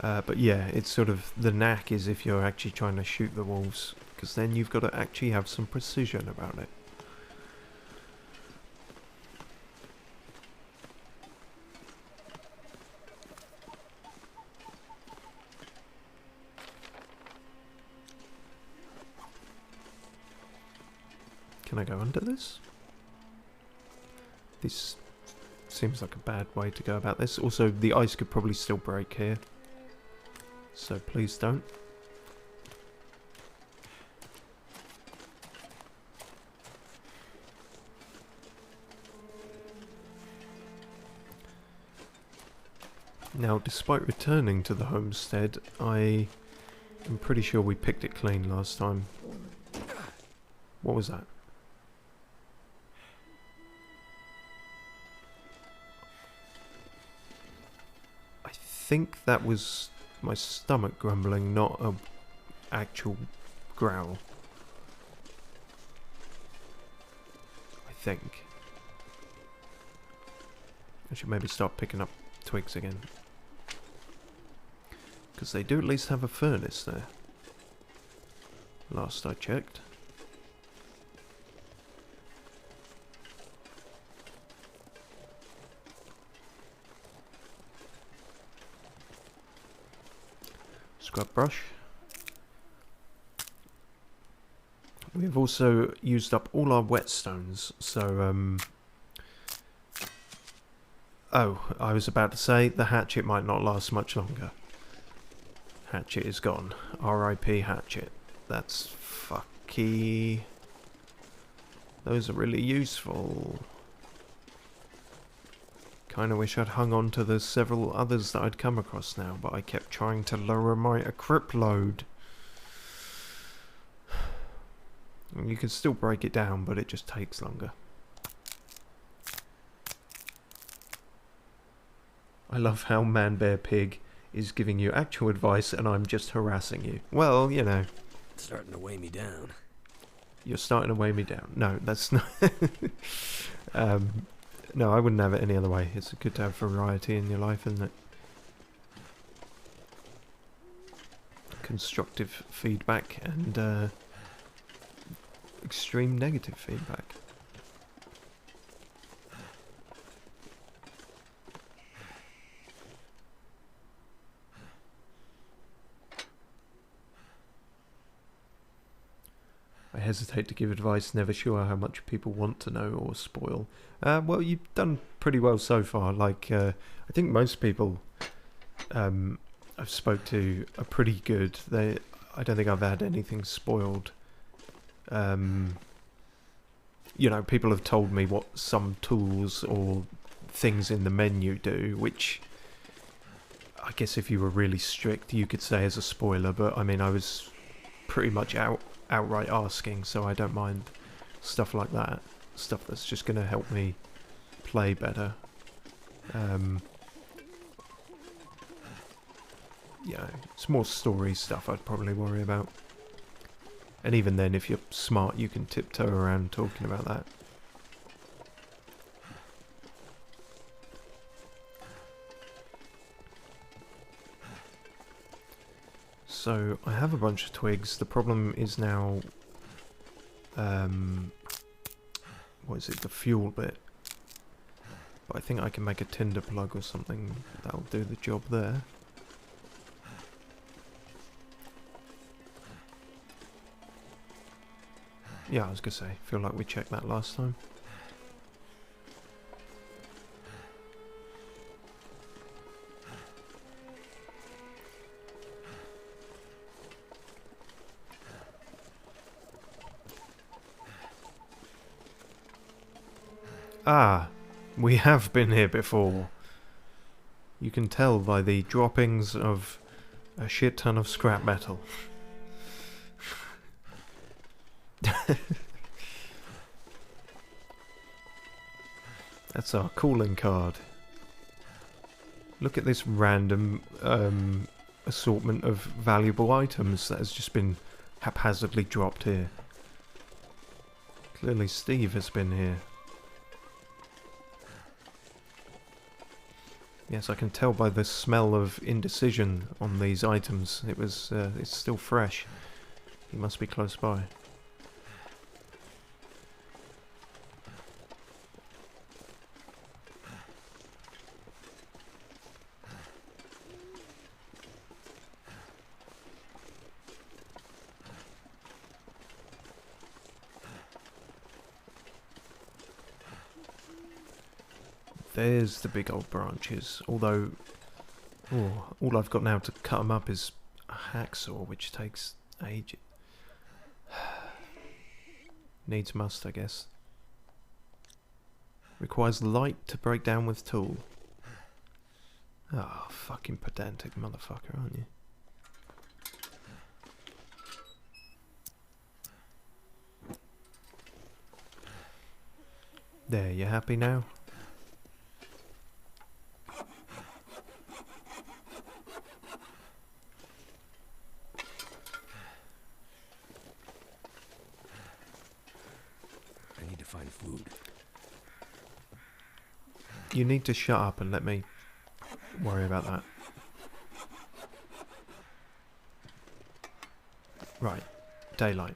But yeah, it's sort of... The knack is if you're actually trying to shoot the wolves, because then you've got to actually have some precision about it. Can I go under this? This seems like a bad way to go about this. Also, the ice could probably still break here. So please don't. Now, despite returning to the homestead, I am pretty sure we picked it clean last time. What was that? I think that was my stomach grumbling, not a actual growl. I think. I should maybe start picking up twigs again. Because they do at least have a furnace there. Last I checked. Scrub brush. We've also used up all our whetstones, so oh, I was about to say the hatchet might not last much longer. Hatchet is gone. R.I.P. hatchet. That's fucky. Those are really useful. Kinda wish I'd hung on to the several others that I'd come across now, but I kept trying to lower my equip load. You can still break it down, but it just takes longer. I love how manbearpig is giving you actual advice and I'm just harassing you. Well, you know. It's starting to weigh me down. You're starting to weigh me down. No, that's not... no, I wouldn't have it any other way. It's good to have variety in your life, isn't it? Constructive feedback and extreme negative feedback. I hesitate to give advice, never sure how much people want to know or spoil. Well, you've done pretty well so far. Like, I think most people I've spoke to are pretty good. I don't think I've had anything spoiled. You know, people have told me what some tools or things in the menu do, which I guess if you were really strict, you could say as a spoiler. But I mean, I was pretty much outright asking, so I don't mind stuff like that. Stuff that's just going to help me play better. Yeah, it's more story stuff I'd probably worry about. And even then, if you're smart, you can tiptoe around talking about that. So, I have a bunch of twigs. The problem is now... what is it? The fuel bit. But I think I can make a tinder plug or something. That'll do the job there. Yeah, I was gonna say, feel like we checked that last time. Ah, we have been here before. You can tell by the droppings of a shit ton of scrap metal. That's our calling card. Look at this random assortment of valuable items that has just been haphazardly dropped here. Clearly Steve has been here. Yes, I can tell by the smell of indecision on these items. It's still fresh. He must be close by. There's the big old branches, although all I've got now to cut them up is a hacksaw, which takes ages. Needs must, I guess. Requires light to break down with tool. Ah, fucking pedantic motherfucker, aren't you? There, you happy now? Find food. You need to shut up and let me worry about that. Right, daylight.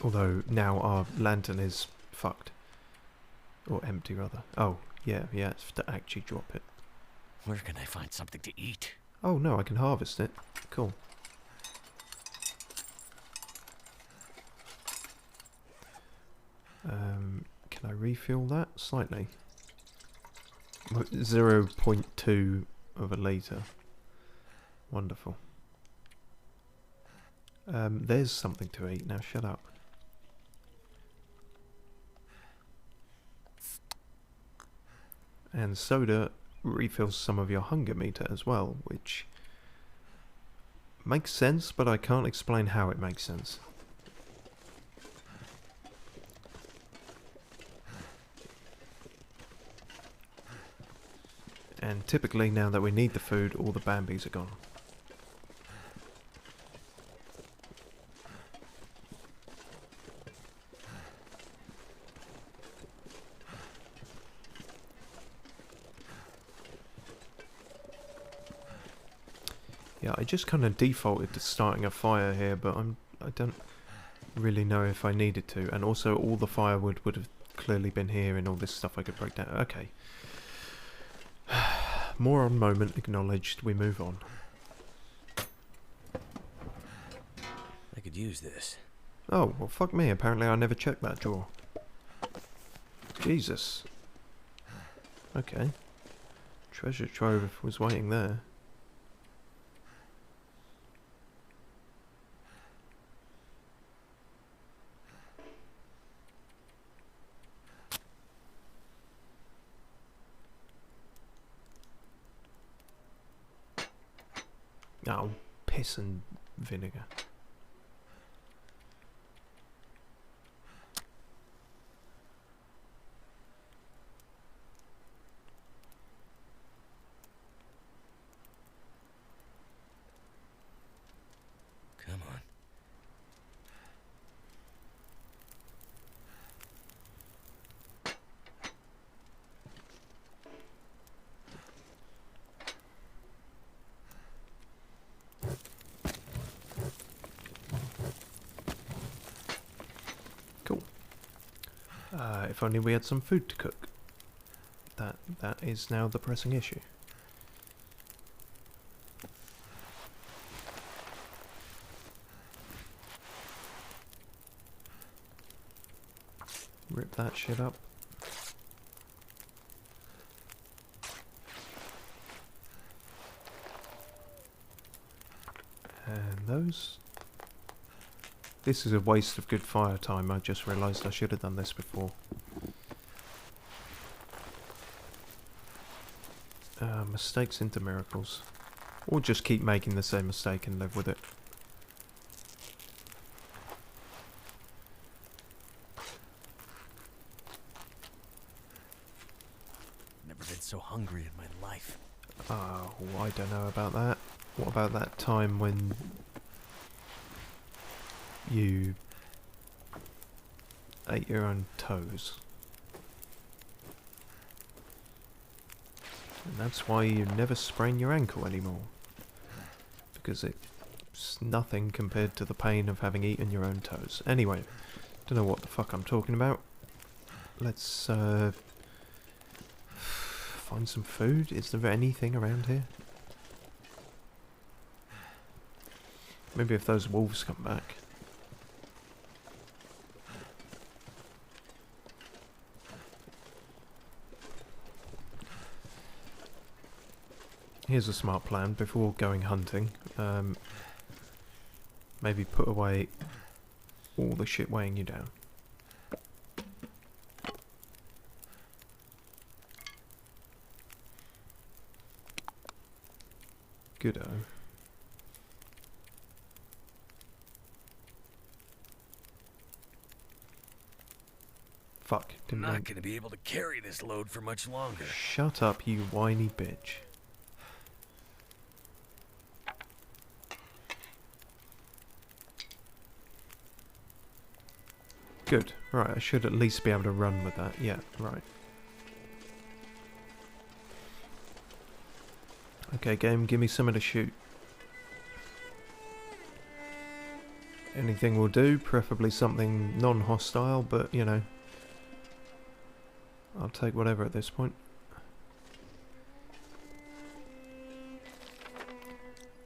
Although now our lantern is fucked. Or empty, rather. Oh, yeah, it's to actually drop it. Where can I find something to eat? Oh no, I can harvest it. Cool. Can I refuel that slightly? 0.2 of a litre. Wonderful. There's something to eat. Now shut up. And soda refills some of your hunger meter as well, which makes sense, but I can't explain how it makes sense. And typically, now that we need the food, all the Bambis are gone. Yeah, I just kind of defaulted to starting a fire here, but I don't really know if I needed to. And also, all the firewood would have clearly been here, and all this stuff I could break down. Okay. More on moment acknowledged, we move on. I could use this. Oh, well fuck me, apparently I never checked that drawer. Jesus. Okay. Treasure trove was waiting there. Oh, piss and vinegar. Come on. Cool. If only we had some food to cook. That is now the pressing issue. Rip that shit up. And those. This is a waste of good fire time. I just realised I should have done this before. Mistakes into miracles. Or just keep making the same mistake and live with it. so hungry in my life. Oh, I don't know about that. What about that time when you ate your own toes? And that's why you never sprain your ankle anymore. Because it's nothing compared to the pain of having eaten your own toes. Anyway, don't know what the fuck I'm talking about. Let's find some food. Is there anything around here? Maybe if those wolves come back. Here's a smart plan before going hunting. Maybe put away all the shit weighing you down. Good-o. Fuck, I'm didn't not make... gonna be able to carry this load for much longer. Shut up, you whiny bitch. Good. Right, I should at least be able to run with that. Yeah, right. Okay, game, give me something to shoot. Anything will do, preferably something non-hostile, but, you know, I'll take whatever at this point.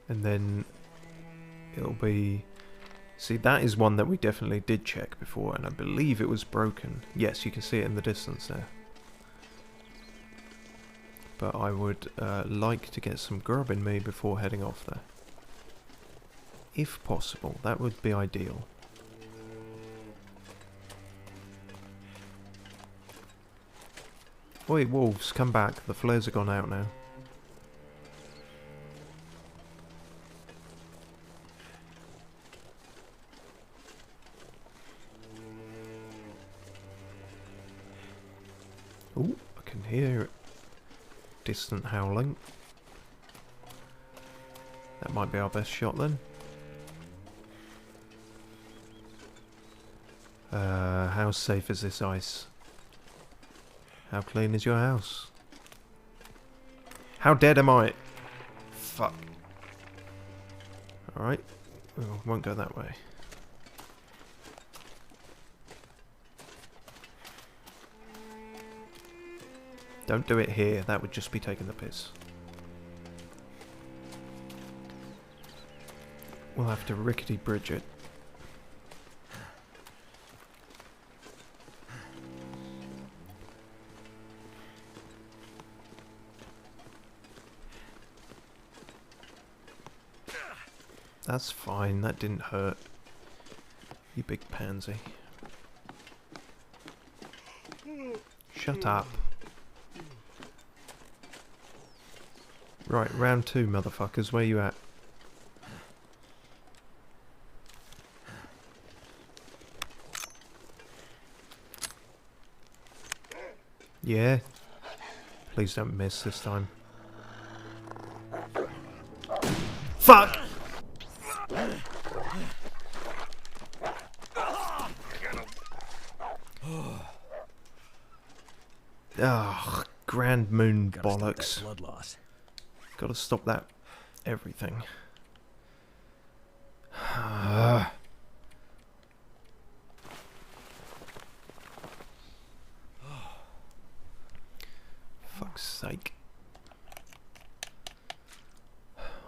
And then it'll be... See, that is one that we definitely did check before, and I believe it was broken. Yes, you can see it in the distance there. But I would like to get some grub in me before heading off there. If possible, that would be ideal. Oi, wolves, come back. The flares have gone out now. Ooh, I can hear distant howling. That might be our best shot then. How safe is this ice? How clean is your house? How dead am I? Fuck. Alright. Well, won't go that way. Don't do it here. That would just be taking the piss. We'll have to rickety bridge it. That's fine, that didn't hurt. You big pansy. Shut up. Right, round 2, motherfuckers. Where you at? Yeah? Please don't miss this time. Fuck! Ugh, grand moon bollocks. Blood loss. Gotta stop that everything. Fuck's sake.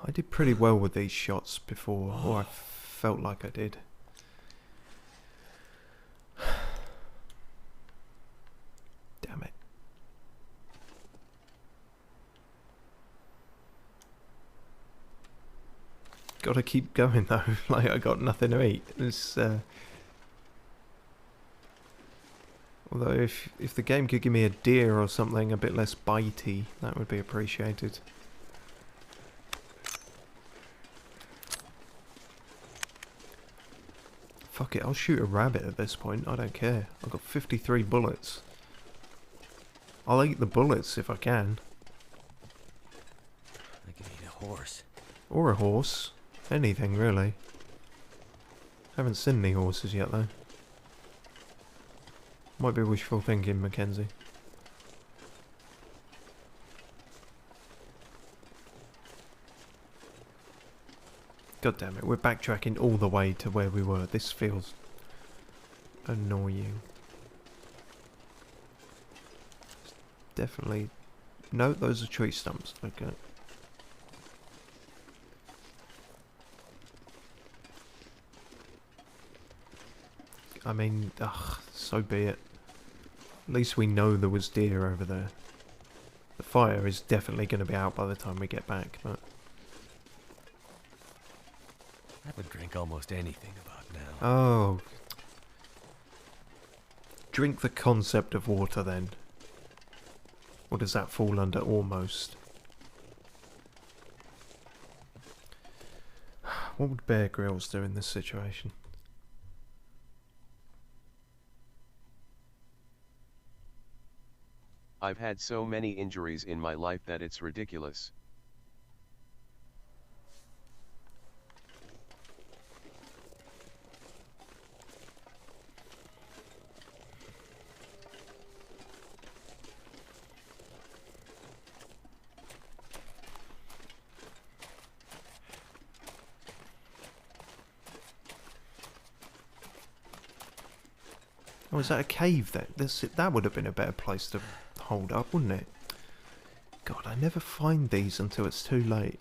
I did pretty well with these shots before, or I felt like I did. Damn it. Gotta keep going though, like I got nothing to eat. It's, although if the game could give me a deer or something a bit less bitey, that would be appreciated. Fuck it, I'll shoot a rabbit at this point, I don't care. I've got 53 bullets. I'll eat the bullets if I can. I could eat a horse. Or a horse. Anything, really. Haven't seen any horses yet, though. Might be wishful thinking, Mackenzie. God damn it, we're backtracking all the way to where we were. This feels annoying. Definitely. No, those are tree stumps. Okay. I mean, ugh, so be it. At least we know there was deer over there. The fire is definitely going to be out by the time we get back, but... I would drink almost anything about now. Oh. Drink the concept of water, then. Or does that fall under almost? What would Bear Grylls do in this situation? I've had so many injuries in my life that it's ridiculous. Oh, is that a cave then? That would have been a better place to hold up, wouldn't it? God, I never find these until it's too late.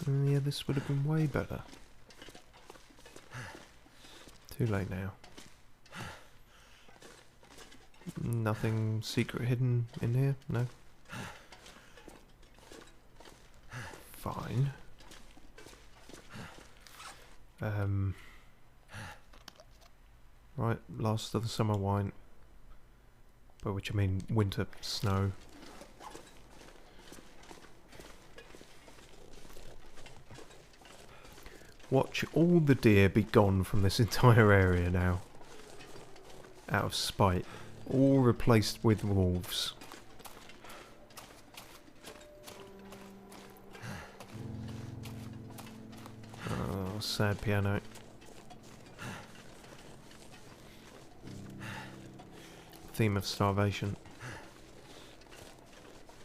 Yeah, this would have been way better. Too late now. Nothing secret hidden in here? No? Fine. Right, last of the summer wine. By which I mean winter snow. Watch all the deer be gone from this entire area now. Out of spite. All replaced with wolves. Oh, sad piano. Theme of starvation.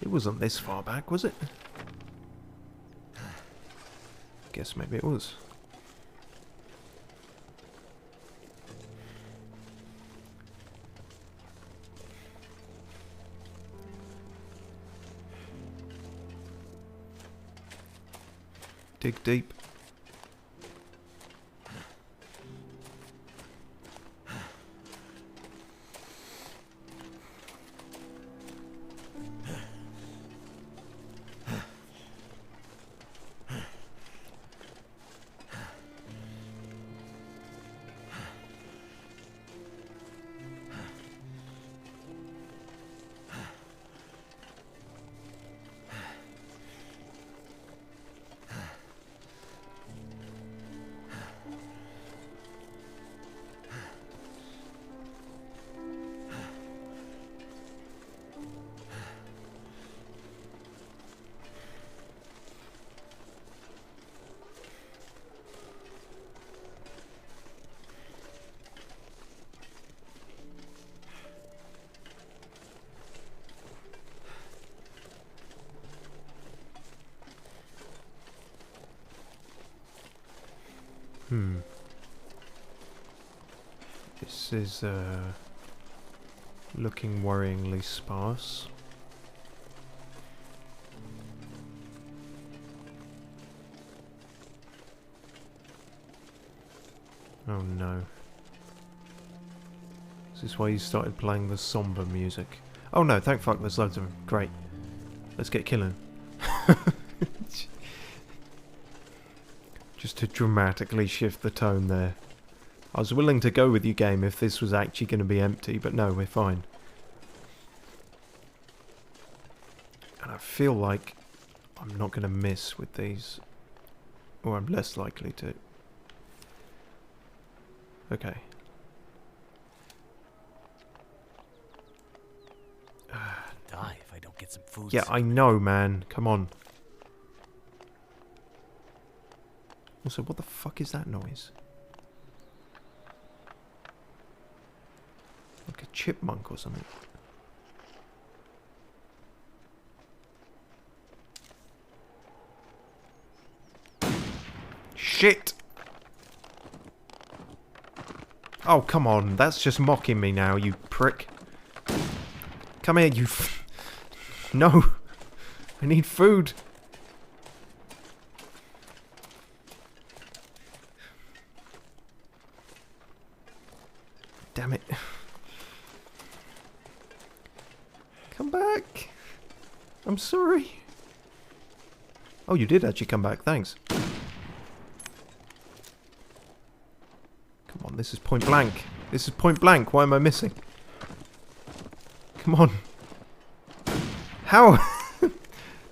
It wasn't this far back, was it? Guess maybe it was. Dig deep. This is looking worryingly sparse. Oh no. Is this why you started playing the somber music? Oh no, thank fuck, there's loads of them. Great. Let's get killing. Just to dramatically shift the tone there. I was willing to go with you, game, if this was actually going to be empty, but no, we're fine. And I feel like I'm not going to miss with these. Or I'm less likely to. Okay. Die if I don't get some food. Yeah, I know, man. Come on. Also, what the fuck is that noise? Like a chipmunk or something. Shit! Oh, come on. That's just mocking me now, you prick. Come here, you No! I need food! Damn it. Come back! I'm sorry. Oh, you did actually come back, thanks. Come on, this is point blank. This is point blank, why am I missing? Come on. How?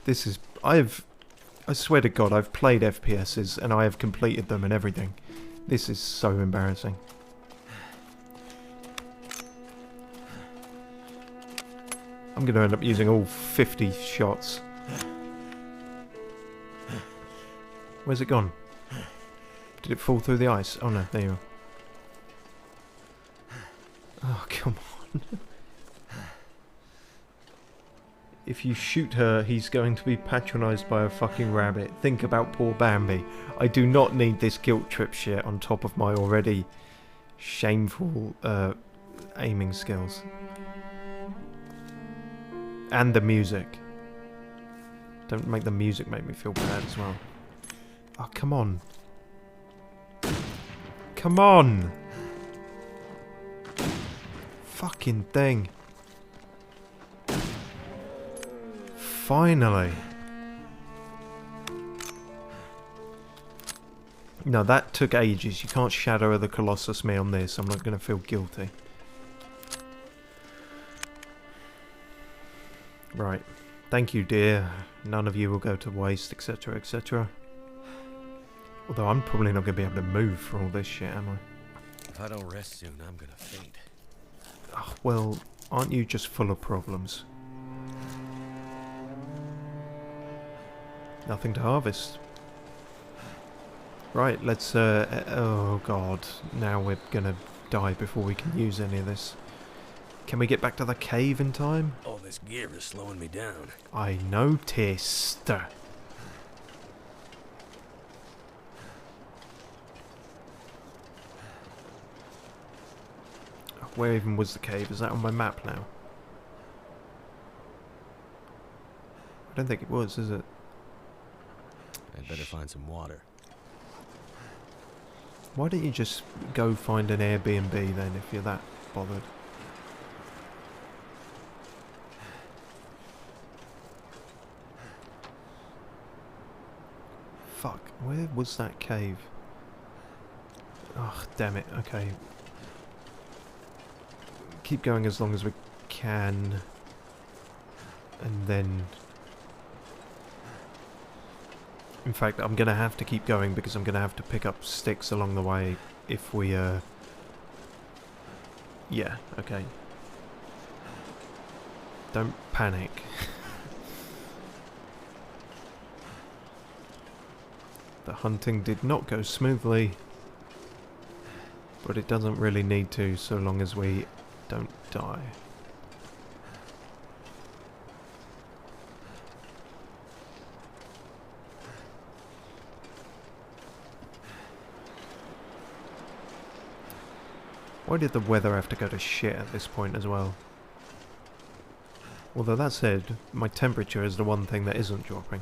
This is... I swear to God, I've played FPSs and I have completed them and everything. This is so embarrassing. I'm going to end up using all 50 shots. Where's it gone? Did it fall through the ice? Oh no, there you are. Oh, come on. If you shoot her, he's going to be patronised by a fucking rabbit. Think about poor Bambi. I do not need this guilt trip shit on top of my already shameful aiming skills. And the music. Don't make the music make me feel bad as well. Oh, come on. Come on! Fucking thing. Finally. No, that took ages. You can't Shadow of the Colossus me on this. I'm not going to feel guilty. Right. Thank you, dear. None of you will go to waste, etc., etc. Although I'm probably not going to be able to move for all this shit, am I? If I don't rest soon, I'm going to faint. Oh, well, aren't you just full of problems? Nothing to harvest. Right, let's, oh god. Now we're gonna die before we can use any of this. Can we get back to the cave in time? All this gear is slowing me down. I noticed. Where even was the cave? Is that on my map now? I don't think it was, is it? I'd better find some water. Why don't you just go find an Airbnb then, if you're that bothered? Fuck, where was that cave? Oh, damn it, okay. Keep going as long as we can. And then... In fact, I'm going to have to keep going because I'm going to have to pick up sticks along the way if we, Yeah, okay. Don't panic. The hunting did not go smoothly, but it doesn't really need to so long as we don't die. Why did the weather have to go to shit at this point as well? Although that said, my temperature is the one thing that isn't dropping.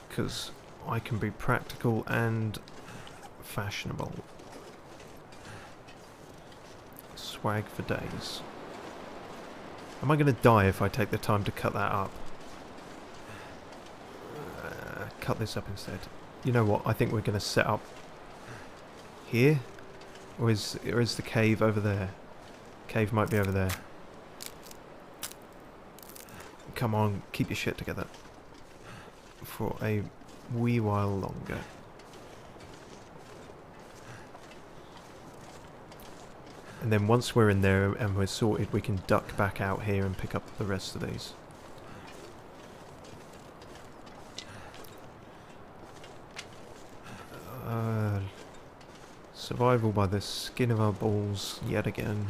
Because I can be practical and fashionable. Swag for days. Am I going to die if I take the time to cut that up? Cut this up instead. You know what? I think we're going to set up here? Or is the cave over there? Cave might be over there. Come on, keep your shit together. For a wee while longer. And then once we're in there and we're sorted, we can duck back out here and pick up the rest of these. Survival by the skin of our balls yet again.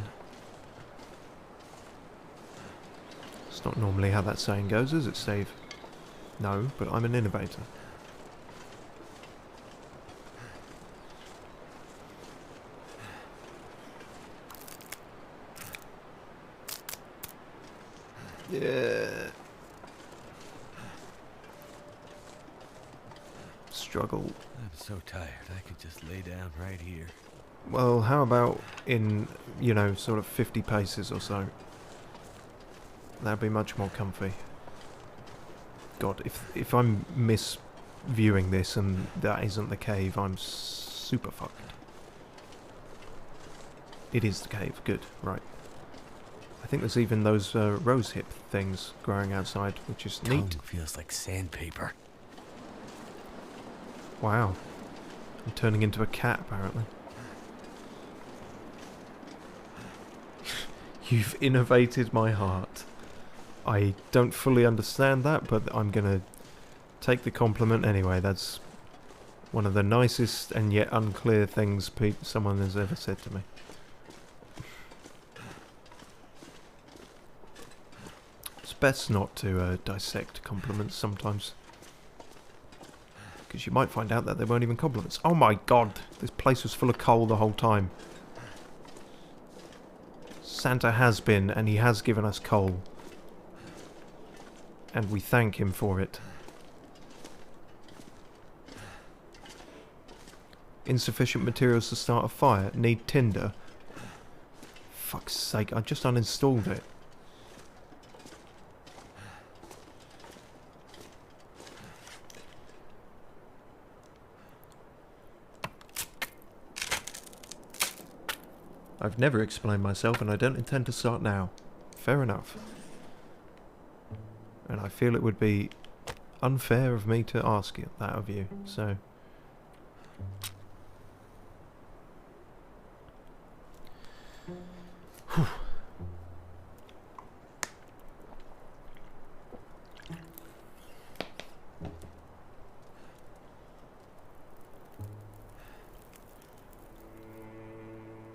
It's not normally how that saying goes, is it, Steve? No, but I'm an innovator. Yeah. Struggle. I'm so tired, I could just lay down right here. Well, how about in, you know, sort of 50 paces or so? That'd be much more comfy. God, if I'm misviewing this and that isn't the cave, I'm super fucked. It is the cave, good, right. I think there's even those rose hip things growing outside, which is neat. Tongue feels like sandpaper. Wow. I'm turning into a cat, apparently. You've innovated my heart. I don't fully understand that, but I'm gonna take the compliment anyway. That's one of the nicest and yet unclear things someone has ever said to me. It's best not to dissect compliments sometimes, because you might find out that they weren't even compliments. Oh my god, this place was full of coal the whole time. Santa has been, and he has given us coal. And we thank him for it. Insufficient materials to start a fire. Need tinder. Fuck's sake, I just uninstalled it. I've never explained myself and I don't intend to start now. Fair enough. And I feel it would be unfair of me to ask it, that of you, so... Whew.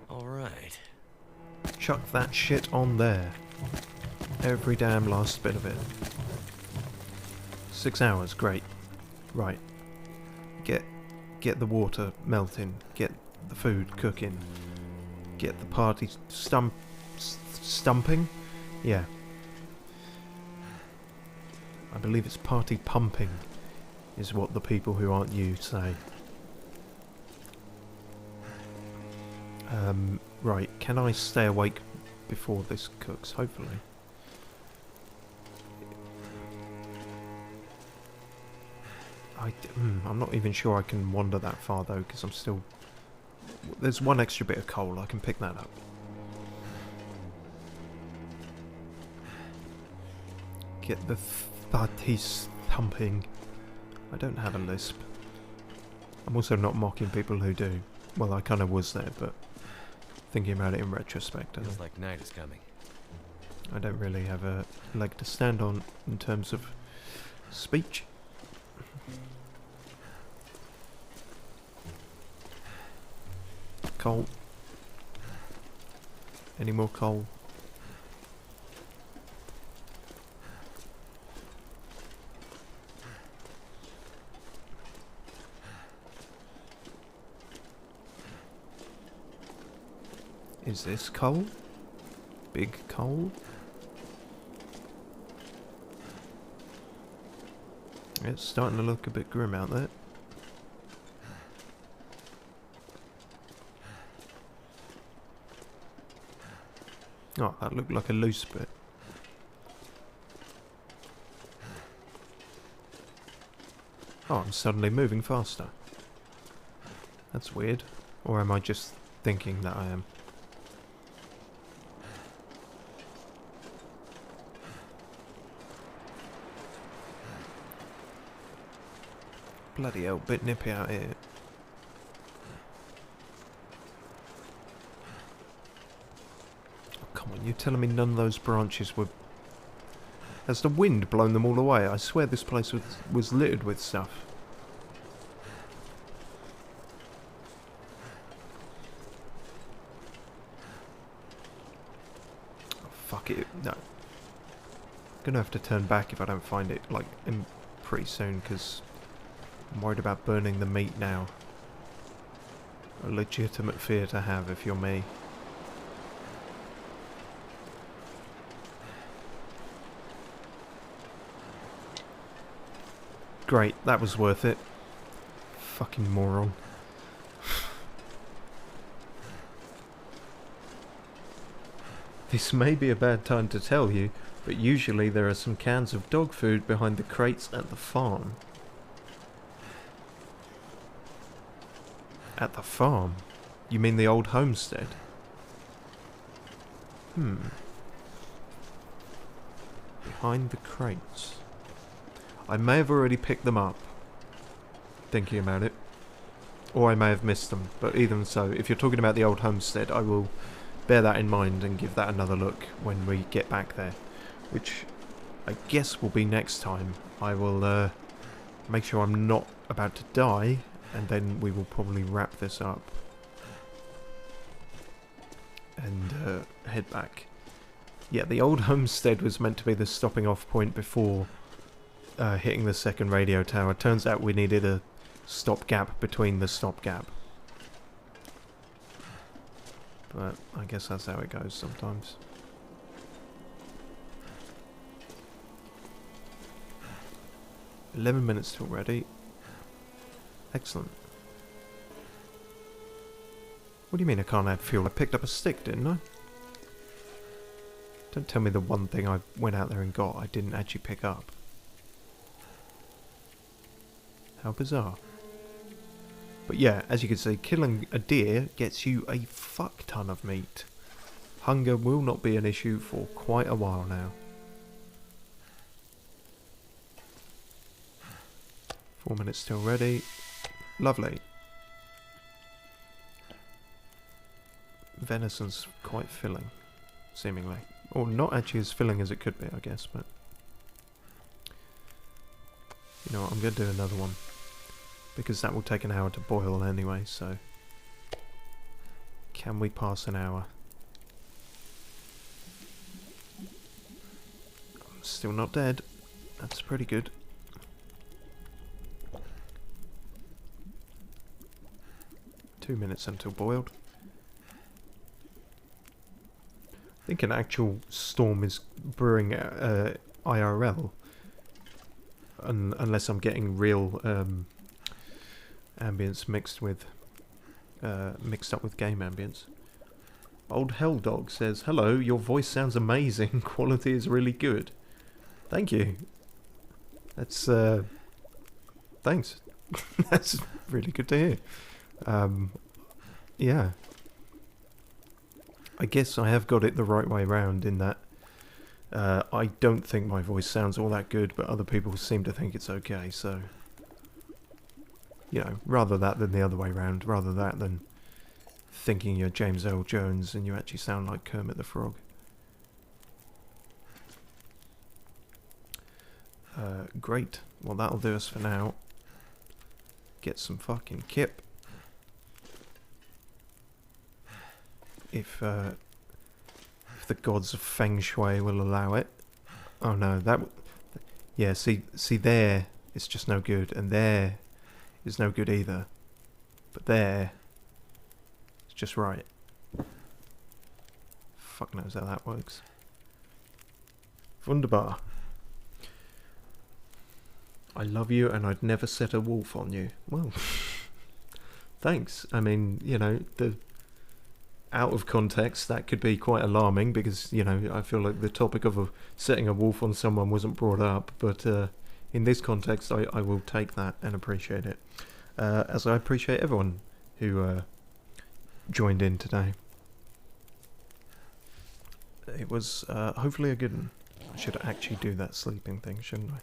Alright. Chuck that shit on there. Every damn last bit of it. 6 hours, great. Right. Get the water melting. Get the food cooking. Get the party stumping? Yeah. I believe it's party pumping, is what the people who aren't you say. Right, can I stay awake before this cooks? Hopefully. I'm not even sure I can wander that far though, because I'm still... There's one extra bit of coal, I can pick that up. Get the parties thumping. I don't have a lisp. I'm also not mocking people who do. Well, I kind of was there, but thinking about it in retrospect, Feels like night is coming. I don't really have a leg to stand on in terms of speech. Coal. Any more coal? Is this coal? Big coal? It's starting to look a bit grim out there. Oh, that looked like a loose bit. Oh, I'm suddenly moving faster. That's weird. Or am I just thinking that I am? Bloody hell, bit nippy out here. You're telling me none of those branches were... Has the wind blown them all away? I swear this place was littered with stuff. Oh, fuck it. No. I'm gonna have to turn back if I don't find it, like, pretty soon, because I'm worried about burning the meat now. A legitimate fear to have if you're me. Great, that was worth it. Fucking moron. This may be a bad time to tell you, but usually there are some cans of dog food behind the crates at the farm. At the farm? You mean the old homestead? Behind the crates. I may have already picked them up, thinking about it. Or I may have missed them, but even so, if you're talking about the old homestead, I will bear that in mind and give that another look when we get back there. Which I guess will be next time. I will make sure I'm not about to die, and then we will probably wrap this up. And head back. Yeah, the old homestead was meant to be the stopping off point before hitting the second radio tower. Turns out we needed a stopgap between the stopgap. But I guess that's how it goes sometimes. "11 minutes till ready." Excellent. What do you mean I can't add fuel? I picked up a stick, didn't I? Don't tell me the one thing I went out there and got I didn't actually pick up. How bizarre. But yeah, as you can see, killing a deer gets you a fuck ton of meat. Hunger will not be an issue for quite a while now. 4 minutes till ready. Lovely. Venison's quite filling, seemingly. Or not actually as filling as it could be, I guess, but... You know what, I'm going to do another one. Because that will take an hour to boil anyway, so... Can we pass an hour? I'm still not dead. That's pretty good. Two minutes until boiled. I think an actual storm is brewing IRL. Unless I'm getting real ambience mixed up with game ambience. OldHellDog says, "Hello, your voice sounds amazing. Quality is really good." Thank you. That's thanks. That's really good to hear. Yeah. I guess I have got it the right way round in that I don't think my voice sounds all that good, but other people seem to think it's okay, so... You know, rather that than the other way round, rather that than thinking you're James Earl Jones and you actually sound like Kermit the Frog. Great. Well, that'll do us for now. Get some fucking kip. If the gods of Feng Shui will allow it. Oh no, that... Yeah, see there, it's just no good, and there is no good either. But there, it's just right. Fuck knows how that works. Wunderbar. I love you and I'd never set a wolf on you. Well, thanks. I mean, you know, out of context, that could be quite alarming because, you know, I feel like the topic of setting a wolf on someone wasn't brought up, but in this context, I will take that and appreciate it. As I appreciate everyone who joined in today. It was hopefully a good one. I should actually do that sleeping thing, shouldn't I?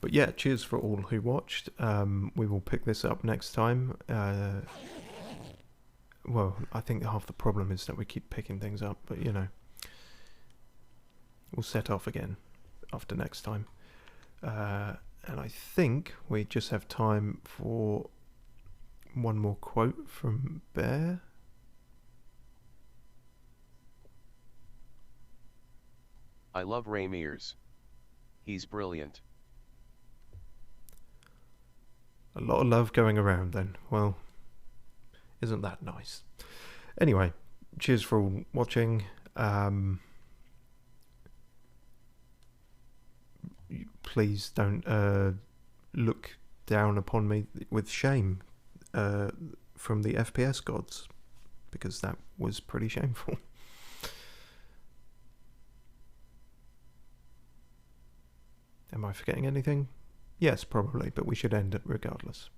But yeah, cheers for all who watched. We will pick this up next time. Well, I think half the problem is that we keep picking things up, but you know. we'll set off again after next time. And I think we just have time for one more quote from Bear. I love Ray Mears. He's brilliant. A lot of love going around then. Well, isn't that nice? Anyway, cheers for all watching. Please don't look down upon me with shame from the FPS gods, because that was pretty shameful. Am I forgetting anything? Yes, probably, but we should end it regardless.